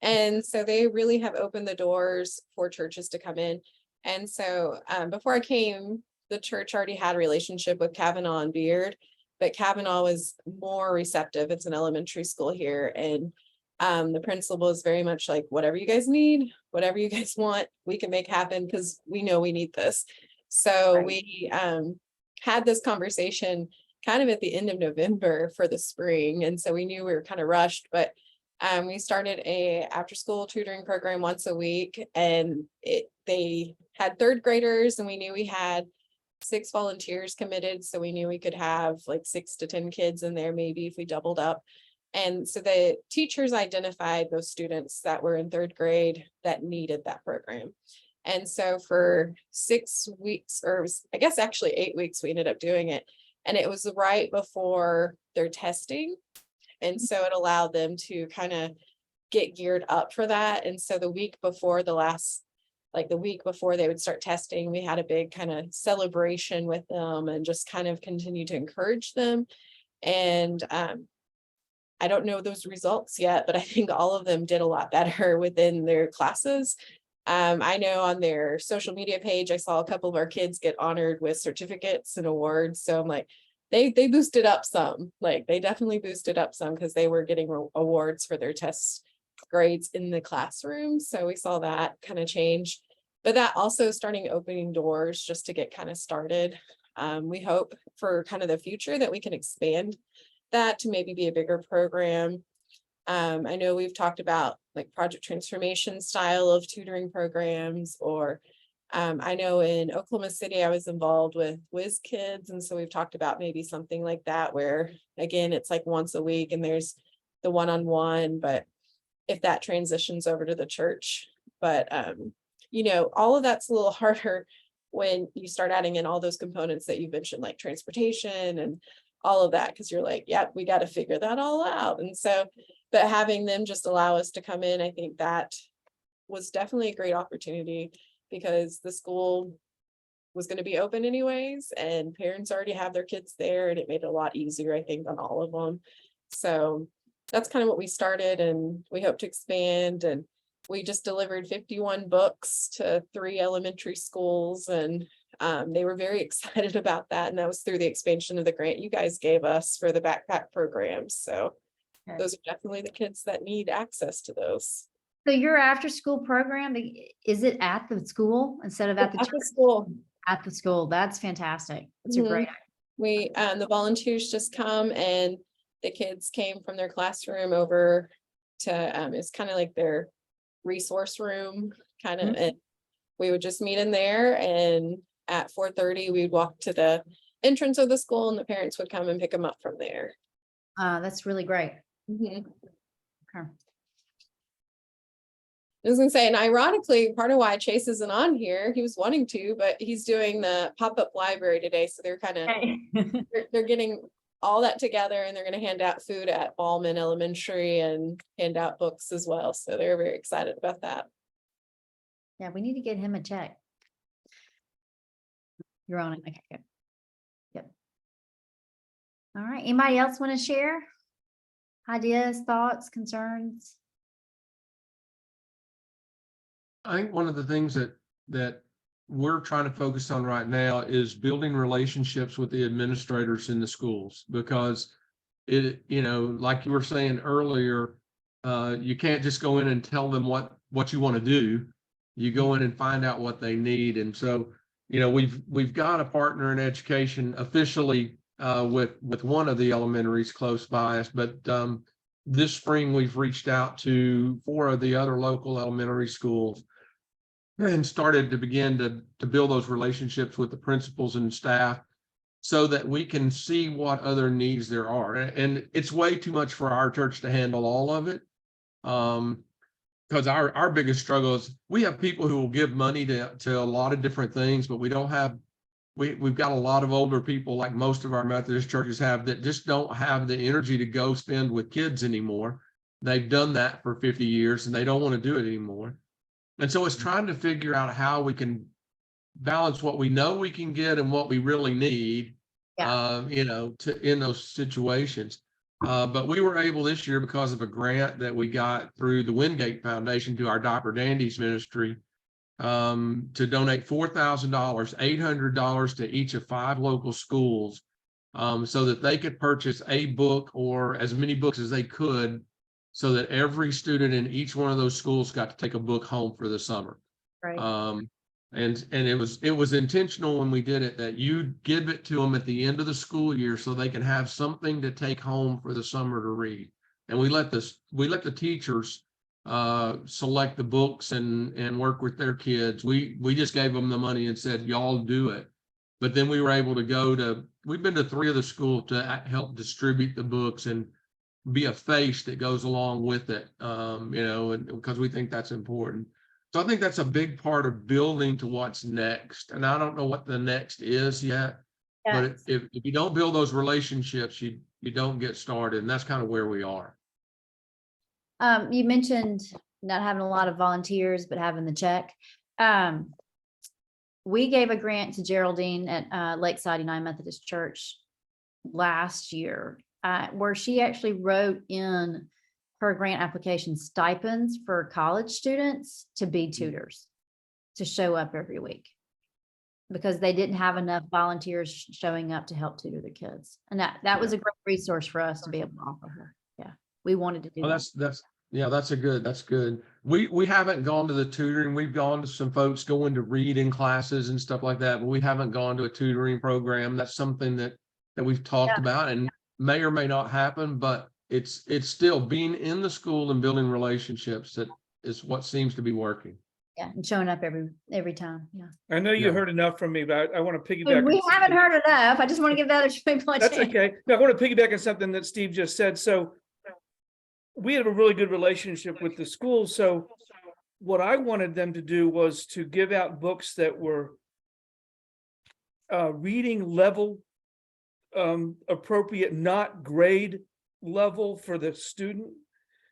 And so they really have opened the doors for churches to come in. And so before I came, the church already had a relationship with Kavanaugh and Beard, but Kavanaugh was more receptive. It's an elementary school here. And the principal is very much like, whatever you guys need, whatever you guys want, we can make happen because we know we need this. So Right. we had this conversation kind of at the end of November for the spring. And so we knew we were kind of rushed, but we started a after school tutoring program once a week, and they had third graders, and we knew we had 6 volunteers committed. So we knew we could have like 6 to 10 kids in there, maybe if we doubled up. And so the teachers identified those students that were in third grade that needed that program. And so for 6 weeks, or I guess actually 8 weeks, we ended up doing it. And it was right before their testing. And so it allowed them to kind of get geared up for that. And so the week before the week before they would start testing, we had a big kind of celebration with them and just kind of continue to encourage them. And I don't know those results yet, but I think all of them did a lot better within their classes. I know on their social media page, I saw a couple of our kids get honored with certificates and awards. So I'm like, they boosted up some, like they definitely boosted up some because they were getting awards for their test grades in the classroom. So we saw that kind of change, but that also starting opening doors just to get kind of started. We hope for kind of the future that we can expand that to maybe be a bigger program. I know we've talked about like project transformation style of tutoring programs, or I know in Oklahoma City, I was involved with Whiz Kids. And so we've talked about maybe something like that, where again, it's like once a week and there's the one-on-one, but if that transitions over to the church, but all of that's a little harder when you start adding in all those components that you mentioned, like transportation and all of that, because you're like, yep, we got to figure that all out. And so, but having them just allow us to come in, I think that was definitely a great opportunity because the school was going to be open anyways, and parents already have their kids there, and it made it a lot easier, I think, on all of them. So that's kind of what we started, and we hope to expand. And we just delivered 51 books to 3 elementary schools, and they were very excited about that. And that was through the expansion of the grant you guys gave us for the backpack programs. So Okay. those are definitely the kids that need access to those. So your after-school program, is it at the school instead of at the At the church? school. At the school? That's fantastic. That's a Mhm. great. We, the volunteers just come, and the kids came from their classroom over to, it's kind of like their resource room, kind of, and we would just meet in there, and at 4:30, we'd walk to the entrance of the school, and the parents would come and pick them up from there. That's really great. Mhm. Okay. I was gonna say, and ironically, part of why Chase isn't on here, he was wanting to, but he's doing the pop-up library today, so they're kind of, they're getting all that together, and they're gonna hand out food at Ballman Elementary and hand out books as well, so they're very excited about that. Yeah, we need to get him a check. You're on it. Okay, good. Yep. All right. Anybody else want to share? Ideas, thoughts, concerns? I think one of the things that we're trying to focus on right now is building relationships with the administrators in the schools, because like you were saying earlier, you can't just go in and tell them what you want to do. You go in and find out what they need. And so, we've got a partner in education officially with one of the elementaries close by us, but this spring we've reached out to 4 of the other local elementary schools and started to begin to build those relationships with the principals and staff so that we can see what other needs there are. And it's way too much for our church to handle all of it. Because our biggest struggle is we have people who will give money to a lot of different things, but we've got a lot of older people, like most of our Methodist churches have, that just don't have the energy to go spend with kids anymore. They've done that for 50 years and they don't want to do it anymore. And so it's trying to figure out how we can balance what we know we can get and what we really need. Yeah. You know, in those situations. But we were able this year because of a grant that we got through the Wingate Foundation to our Dapper Dandies ministry, to donate $4,000, $800 to each of 5 local schools, so that they could purchase a book or as many books as they could, so that every student in each one of those schools got to take a book home for the summer. Right. And it was intentional when we did it, that you give it to them at the end of the school year so they can have something to take home for the summer to read. And we let the teachers select the books and work with their kids. We just gave them the money and said, y'all do it. But then we were able to we've been to 3 of the schools to help distribute the books and be a face that goes along with it, you know, and because we think that's important. So I think that's a big part of building to what's next. And I don't know what the next is yet, but if you don't build those relationships, you don't get started. And that's kind of where we are. You mentioned not having a lot of volunteers, but having the check. We gave a grant to Geraldine at Lakeside United Methodist Church last year, where she actually wrote in her grant application stipends for college students to be tutors, to show up every week, because they didn't have enough volunteers showing up to help tutor the kids. And that was a great resource for us to be able to offer her. Yeah, we wanted to do Oh, that. that's good. We haven't gone to the tutoring. We've gone to some folks going to reading classes and stuff like that, but we haven't gone to a tutoring program. That's something that we've talked about and may or may not happen, but it's still being in the school and building relationships that is what seems to be working. Yeah, and showing up every time. Yeah. I know you Yeah. heard enough from me, but I want to piggyback. And we on haven't something. heard enough. I just want to give the other people a That's chance. okay. No, I want to piggyback on something that Steve just said. So we have a really good relationship with the school. So what I wanted them to do was to give out books that were reading level appropriate, not grade level for the student.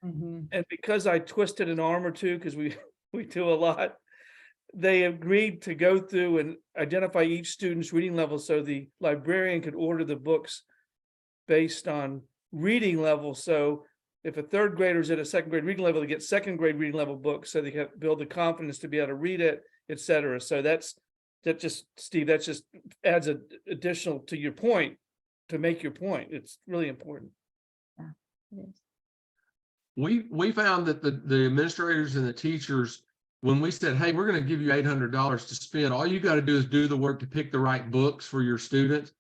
Mhm. And because I twisted an arm or two, because we do a lot, they agreed to go through and identify each student's reading level so the librarian could order the books based on reading level. So if a 3rd grader is at a 2nd grade reading level, they get 2nd grade reading level books, so they can build the confidence to be able to read it, etc. So that just, Steve, that just adds an additional to your point, to make your point. It's really important. It is. We found that the administrators and the teachers, when we said, hey, we're going to give you $800 to spend, all you got to do is do the work to pick the right books for your students.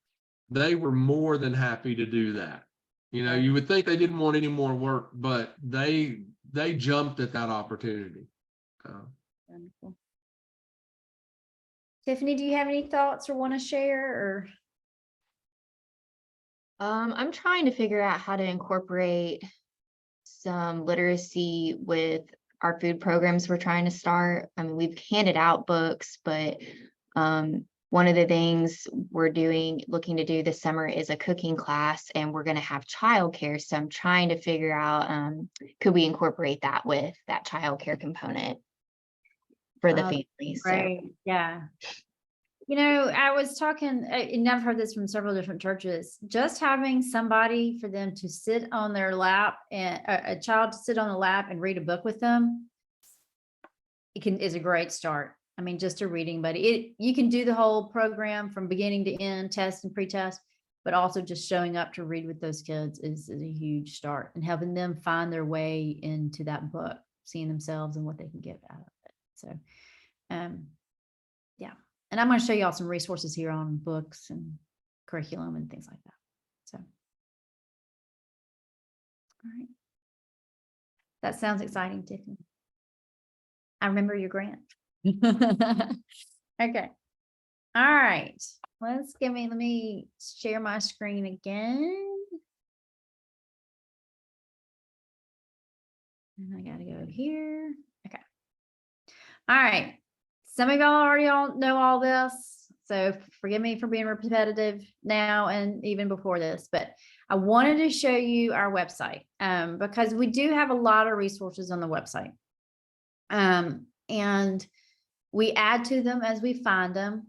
They were more than happy to do that. You know, you would think they didn't want any more work, but they jumped at that opportunity. Wonderful. Tiffany, do you have any thoughts or want to share, or? I'm trying to figure out how to incorporate some literacy with our food programs we're trying to start. I mean, we've handed out books, but one of the things we're looking to do this summer is a cooking class, and we're going to have childcare. So I'm trying to figure out, could we incorporate that with that childcare component for the families? So. Right, yeah. You know, I was talking, and I've heard this from several different churches, just having somebody for them to sit on their lap, and a child to sit on the lap and read a book with them, is a great start. I mean, just a reading buddy. You can do the whole program from beginning to end, test and pre-test, but also just showing up to read with those kids is a huge start, and helping them find their way into that book, seeing themselves and what they can get out of it. So, yeah. And I'm going to show y'all some resources here on books and curriculum and things like that. So, all right. That sounds exciting, Tiffany. I remember your grant. Okay. All right. Let me share my screen again. And I got to go here. Okay. All right. Some of y'all already all know all this, so forgive me for being repetitive now and even before this, but I wanted to show you our website, because we do have a lot of resources on the website. And We add to them as we find them.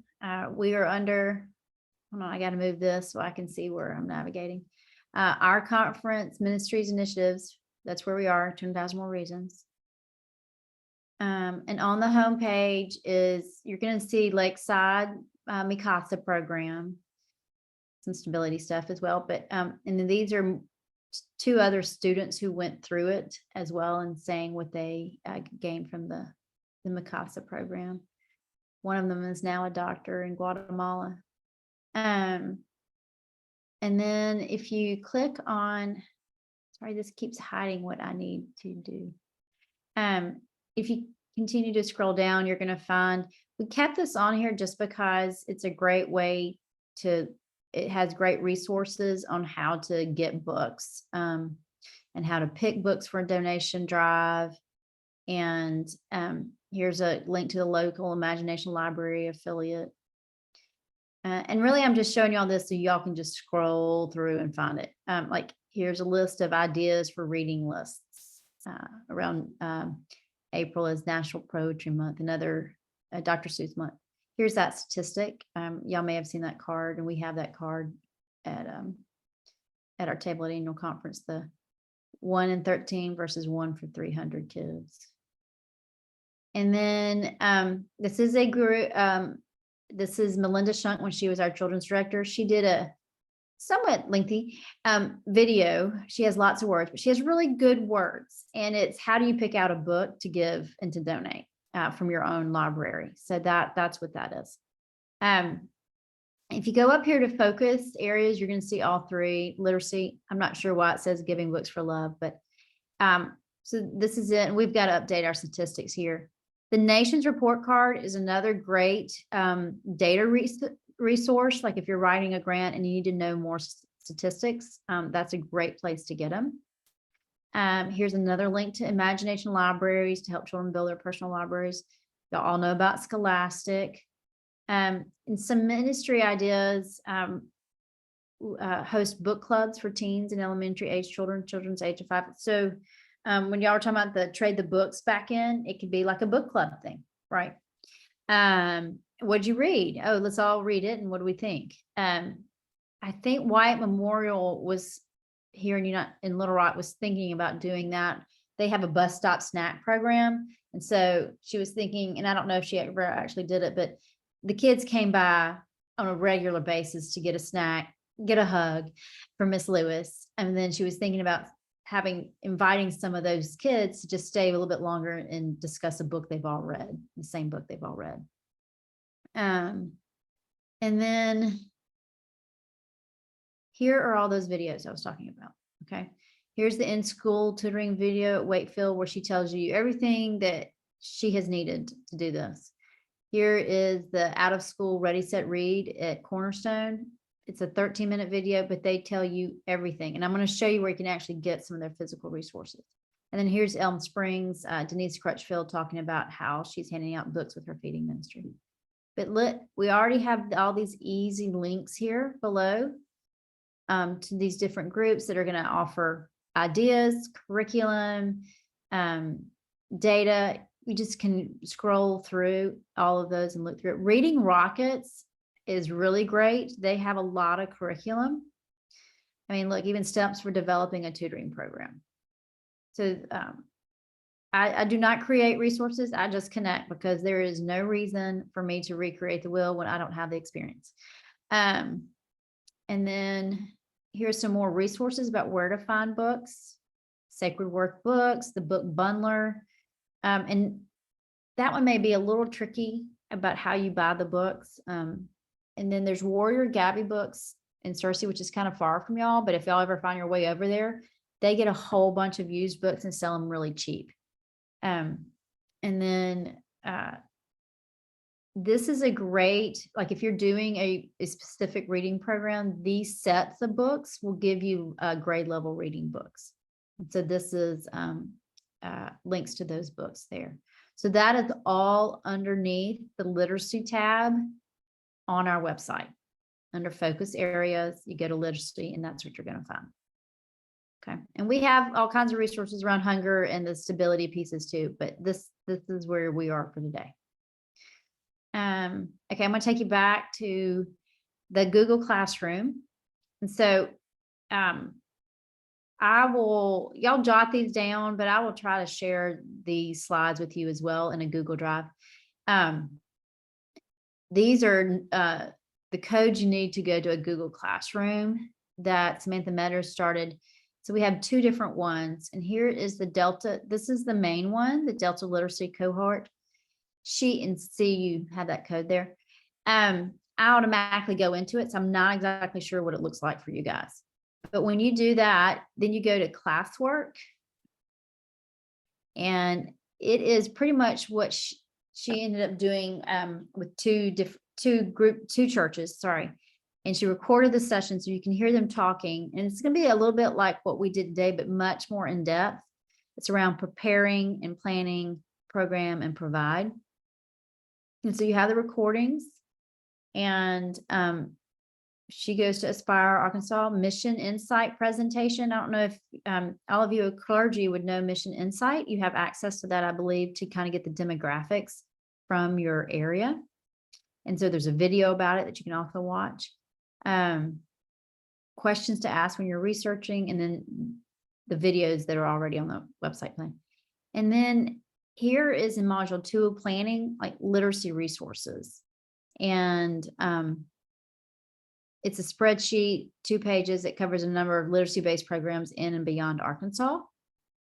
We are under, hold on, I gotta move this so I can see where I'm navigating. Our conference ministries initiatives, that's where we are, 10,000 More Reasons. And on the homepage is, you're gonna see Lakeside Mikasa program, some stability stuff as well, but, and then these are two other students who went through it as well and saying what they gained from the Mikasa program. One of them is now a doctor in Guatemala. And then if you click on, sorry, this keeps hiding what I need to do. If you continue to scroll down, you're going to find, we kept this on here just because it's a great way to, it has great resources on how to get books, and how to pick books for a donation drive. And here's a link to the local Imagination Library affiliate. And really, I'm just showing y'all this so y'all can just scroll through and find it. Like here's a list of ideas for reading lists around April is National Poetry Month, another Dr. Seuss month. Here's that statistic. Y'all may have seen that card, and we have that card at our table at annual conference, the 1 in 13 versus 1 for 300 kids. And then this is a group, this is Melinda Shunk when she was our children's director. She did a somewhat lengthy video. She has lots of words, but she has really good words. And it's how do you pick out a book to give and to donate from your own library. So that's what that is. If you go up here to focus areas, you're going to see all three. Literacy, I'm not sure why it says giving books for love, but so this is it. And we've got to update our statistics here. The Nations Report Card is another great data resource. Like if you're writing a grant and you need to know more statistics, that's a great place to get them. Here's another link to Imagination Libraries to help children build their personal libraries. Y'all all know about Scholastic. And some ministry ideas, host book clubs for teens and elementary age children, children's age of 5. So when y'all are talking about the trade the books back in, it could be like a book club thing, right? What'd you read? Oh, let's all read it. And what do we think? I think Wyatt Memorial was here in Little Rock was thinking about doing that. They have a bus stop snack program. And so she was thinking, and I don't know if she ever actually did it, but the kids came by on a regular basis to get a snack, get a hug from Miss Lewis. And then she was thinking about inviting some of those kids to just stay a little bit longer and discuss a book they've all read, the same book they've all read. And then here are all those videos I was talking about. Okay. Here's the in-school tutoring video at Wakefield, where she tells you everything that she has needed to do this. Here is the out-of-school Ready, Set, Read at Cornerstone. It's a 13-minute video, but they tell you everything. And I'm going to show you where you can actually get some of their physical resources. And then here's Elm Springs, Denise Crutchfield talking about how she's handing out books with her feeding ministry. But look, we already have all these easy links here below to these different groups that are going to offer ideas, curriculum, data. You just can scroll through all of those and look through it. Reading Rockets is really great. They have a lot of curriculum. I mean, look, even steps for developing a tutoring program. So I do not create resources. I just connect, because there is no reason for me to recreate the wheel when I don't have the experience. And then here's some more resources about where to find books, Sacred Work Books, the Book Bundler. And that one may be a little tricky about how you buy the books. And then there's Warrior Gabby Books in Searcy, which is kind of far from y'all, but if y'all ever find your way over there, they get a whole bunch of used books and sell them really cheap. And then this is a great, like if you're doing a specific reading program, these sets of books will give you grade level reading books. And so this is links to those books there. So that is all underneath the literacy tab on our website. Under focus areas, you go to literacy, and that's what you're going to find. Okay. And we have all kinds of resources around hunger and the stability pieces too, but this is where we are for today. Okay, I'm gonna take you back to the Google Classroom. And so, y'all jot these down, but I will try to share these slides with you as well in a Google Drive. These are the codes you need to go to a Google Classroom that Samantha Metters started. So we have two different ones, and here is the Delta. This is the main one, the Delta Literacy Cohort. And see, you have that code there. I automatically go into it, so I'm not exactly sure what it looks like for you guys. But when you do that, then you go to classwork, and it is pretty much what she ended up doing with two churches, sorry. And she recorded the session so you can hear them talking. And it's going to be a little bit like what we did today, but much more in depth. It's around preparing and planning, program, and provide. And so you have the recordings, and she goes to Aspire Arkansas Mission Insight presentation. I don't know if all of you are clergy would know Mission Insight. You have access to that, I believe, to kind of get the demographics from your area. And so there's a video about it that you can also watch. Questions to ask when you're researching, and then the videos that are already on the website plan. And then here is in module 2 of planning, like literacy resources. And it's a spreadsheet, 2 pages. It covers a number of literacy-based programs in and beyond Arkansas.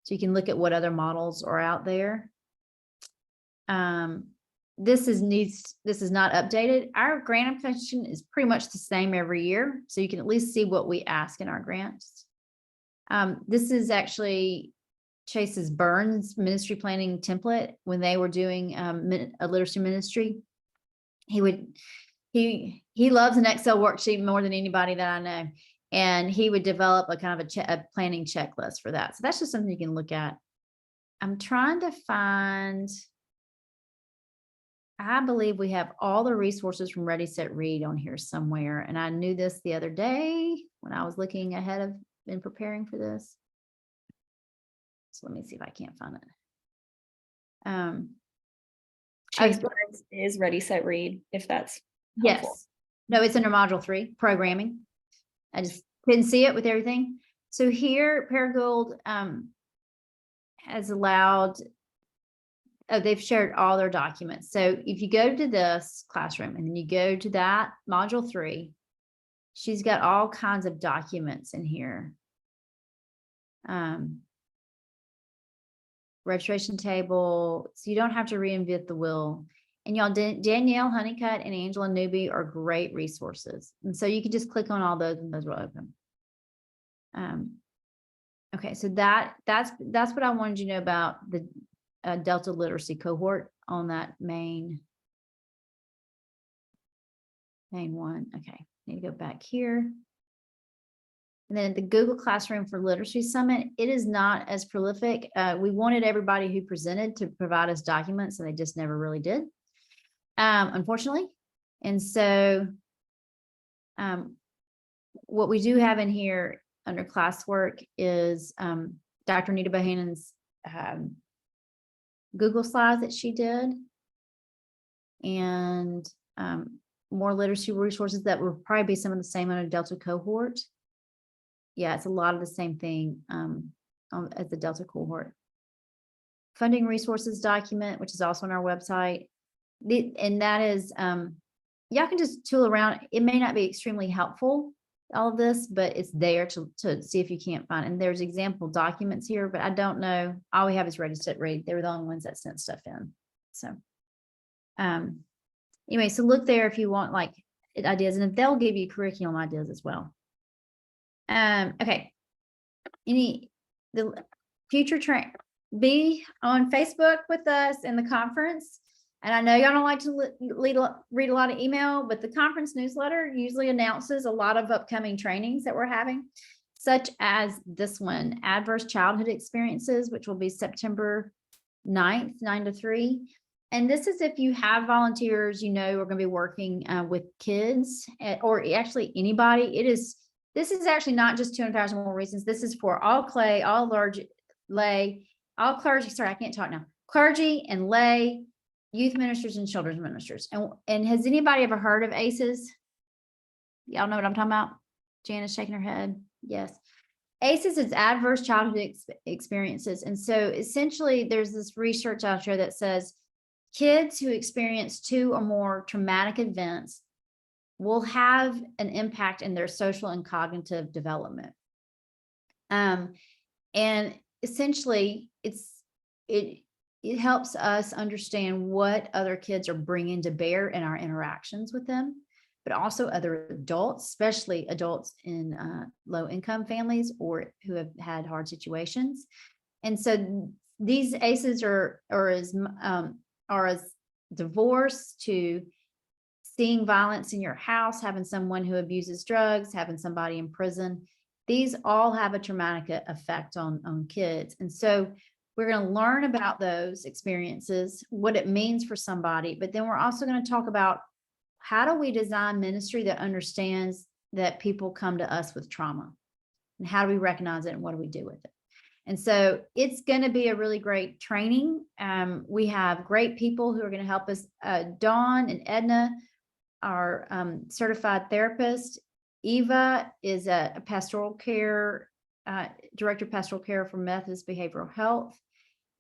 So you can look at what other models are out there. This is not updated. Our grant application is pretty much the same every year, so you can at least see what we ask in our grants. This is actually Chase's Burns ministry planning template when they were doing a literacy ministry. He loves an Excel worksheet more than anybody that I know, and he would develop a kind of a planning checklist for that. So that's just something you can look at. I'm trying to find. I believe we have all the resources from Ready, Set, Read on here somewhere. And I knew this the other day when I was looking ahead of and preparing for this. So let me see if I can't find it. Chase Burns is Ready, Set, Read, if that's helpful. Yes. No, it's under module 3, programming. I just couldn't see it with everything. So here, Paragould has allowed. Oh, they've shared all their documents. So if you go to this classroom and then you go to that module 3, she's got all kinds of documents in here. Registration table, so you don't have to reinvent the wheel. And y'all, Danielle Honeycutt and Angela Newby are great resources. And so you can just click on all those and those will open. Okay, so that's what I wanted you to know about the Delta Literacy Cohort on that main one. Okay, need to go back here. And then the Google Classroom for Literacy Summit, it is not as prolific. We wanted everybody who presented to provide us documents, and they just never really did, unfortunately. And so what we do have in here under classwork is Dr. Nita Bohannon's Google slides that she did, and more literacy resources that will probably be some of the same on a Delta cohort. Yeah, it's a lot of the same thing as the Delta cohort. Funding resources document, which is also on our website. And that is, y'all can just tool around. It may not be extremely helpful, all of this, but it's there to see if you can't find it. And there's example documents here, but I don't know. All we have is Ready, Set, Read. They were the only ones that sent stuff in. So anyway, so look there if you want like ideas, and if they'll give you curriculum ideas as well. Okay. The future train, be on Facebook with us in the conference. And I know y'all don't like to read a lot of email, but the conference newsletter usually announces a lot of upcoming trainings that we're having, such as this one, Adverse Childhood Experiences, which will be September 9th, 9 to 3. And this is if you have volunteers, you know, we're going to be working with kids or actually anybody. This is actually not just 200,000 more reasons. This is for all clay, all large lay, all clergy. Sorry, I can't talk now. Clergy and lay, youth ministers and children's ministers. And has anybody ever heard of ACEs? Y'all know what I'm talking about? Janice shaking her head. Yes. ACEs is adverse childhood experiences. And so essentially there's this research out there that says kids who experience 2 or more traumatic events will have an impact in their social and cognitive development. And essentially it helps us understand what other kids are bringing to bear in our interactions with them, but also other adults, especially adults in low income families or who have had hard situations. And so these ACEs are as divorce to seeing violence in your house, having someone who abuses drugs, having somebody in prison. These all have a traumatic effect on kids. And so we're going to learn about those experiences, what it means for somebody, but then we're also going to talk about how do we design ministry that understands that people come to us with trauma, and how do we recognize it and what do we do with it? And so it's going to be a really great training. We have great people who are going to help us. Dawn and Edna are certified therapists. Eva is a pastoral care, director of pastoral care for Methodist Behavioral Health.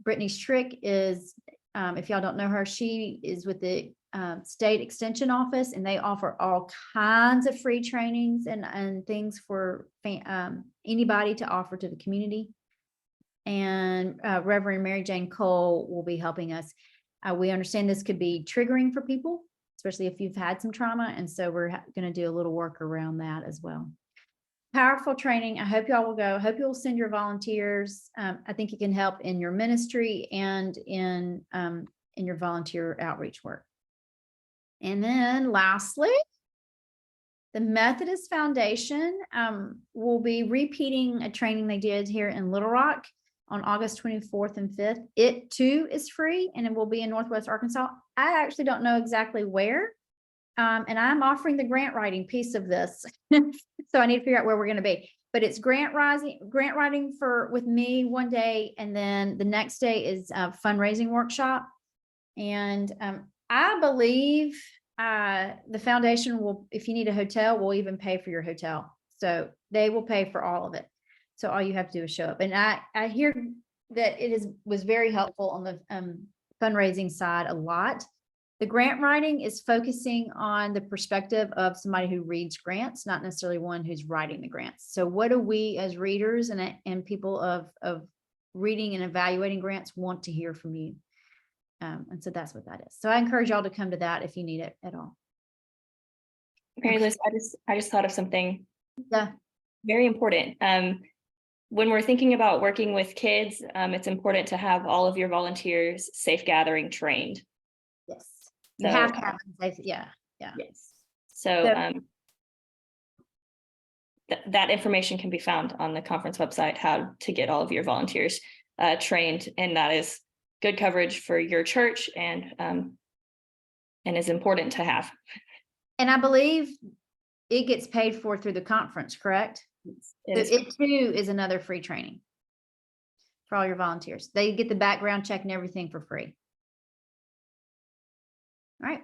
Brittany Strick is, if y'all don't know her, she is with the state extension office, and they offer all kinds of free trainings and things for anybody to offer to the community. And Reverend Mary Jane Cole will be helping us. We understand this could be triggering for people, especially if you've had some trauma. And so we're going to do a little work around that as well. Powerful training. I hope y'all will go. I hope you'll send your volunteers. I think it can help in your ministry and in your volunteer outreach work. And then lastly, the Methodist Foundation will be repeating a training they did here in Little Rock on August 24th and 5th. It too is free, and it will be in Northwest Arkansas. I actually don't know exactly where. And I'm offering the grant writing piece of this. So I need to figure out where we're going to be. But it's grant writing with me one day, and then the next day is a fundraising workshop. And I believe the foundation will, if you need a hotel, will even pay for your hotel. So they will pay for all of it. So all you have to do is show up. And I hear that it was very helpful on the fundraising side a lot. The grant writing is focusing on the perspective of somebody who reads grants, not necessarily one who's writing the grants. So what do we as readers and people of reading and evaluating grants want to hear from you? And so that's what that is. So I encourage y'all to come to that if you need it at all. Mary Liz, I just thought of something Yeah. very important. When we're thinking about working with kids, it's important to have all of your volunteers safe gathering trained. Yes. You So, have to have them safe. Yeah. yes. So that information can be found on the conference website, how to get all of your volunteers trained, and that is good coverage for your church and is important to have. And I believe it gets paid for through the conference, correct? So it too is another free training for all your volunteers. They get the background check and everything for free. All right.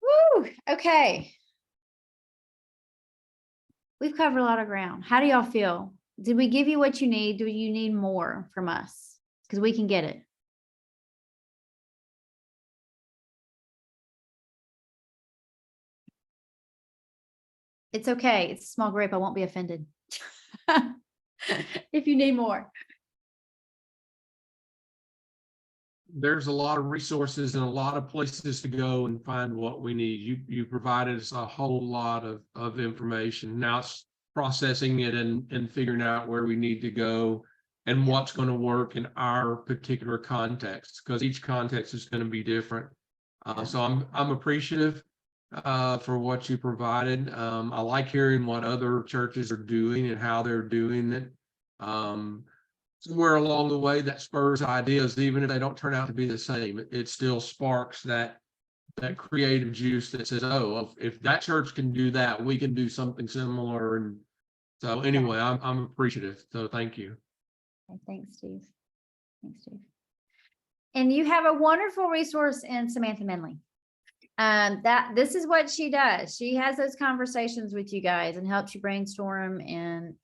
Woo, okay. We've covered a lot of ground. How do y'all feel? Did we give you what you need? Do you need more from us? Because we can get it. It's okay. It's a small group. I won't be offended. If you need more. There's a lot of resources and a lot of places to go and find what we need. You provided us a whole lot of information. Now it's processing it and figuring out where we need to go and what's going to work in our particular context, because each context is going to be different. So I'm appreciative for what you provided. I like hearing what other churches are doing and how they're doing it. Somewhere along the way that spurs ideas, even if they don't turn out to be the same, it still sparks that creative juice that says, oh, if that church can do that, we can do something similar. And so anyway, I'm appreciative. So thank you. Okay, thanks, Steve. Thanks, Steve. And you have a wonderful resource in Samantha Menley. This is what she does. She has those conversations with you guys and helps you brainstorm and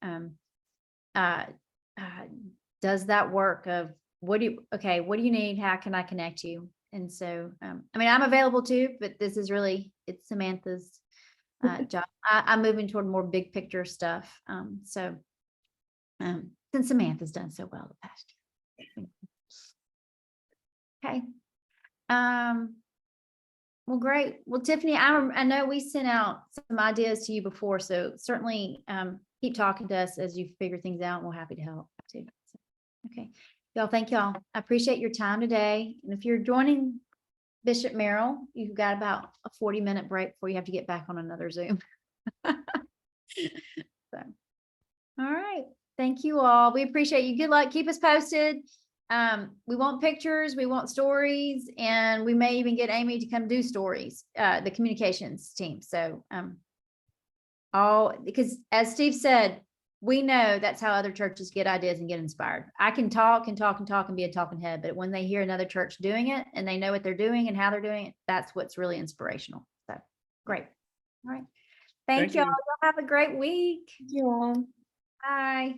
does that work of what do you need? How can I connect you? And so, I mean, I'm available too, but this is really, it's Samantha's job. I'm moving toward more big picture stuff. Since Samantha's done so well the past year. Okay. Well, great. Well, Tiffany, I know we sent out some ideas to you before, so certainly keep talking to us as you figure things out. We're happy to help too. So, okay. Y'all, thank y'all. I appreciate your time today. And if you're joining Bishop Merrill, you've got about a 40-minute break before you have to get back on another Zoom. So, all right. Thank you all. We appreciate you. Good luck. Keep us posted. We want pictures, we want stories, and we may even get Amy to come do stories, the communications team. So, because as Steve said, we know that's how other churches get ideas and get inspired. I can talk and talk and talk and be a talking head, but when they hear another church doing it and they know what they're doing and how they're doing it, that's what's really inspirational. So great. All right. Thank Thank y'all. you. Y'all have a great week. You all. Bye.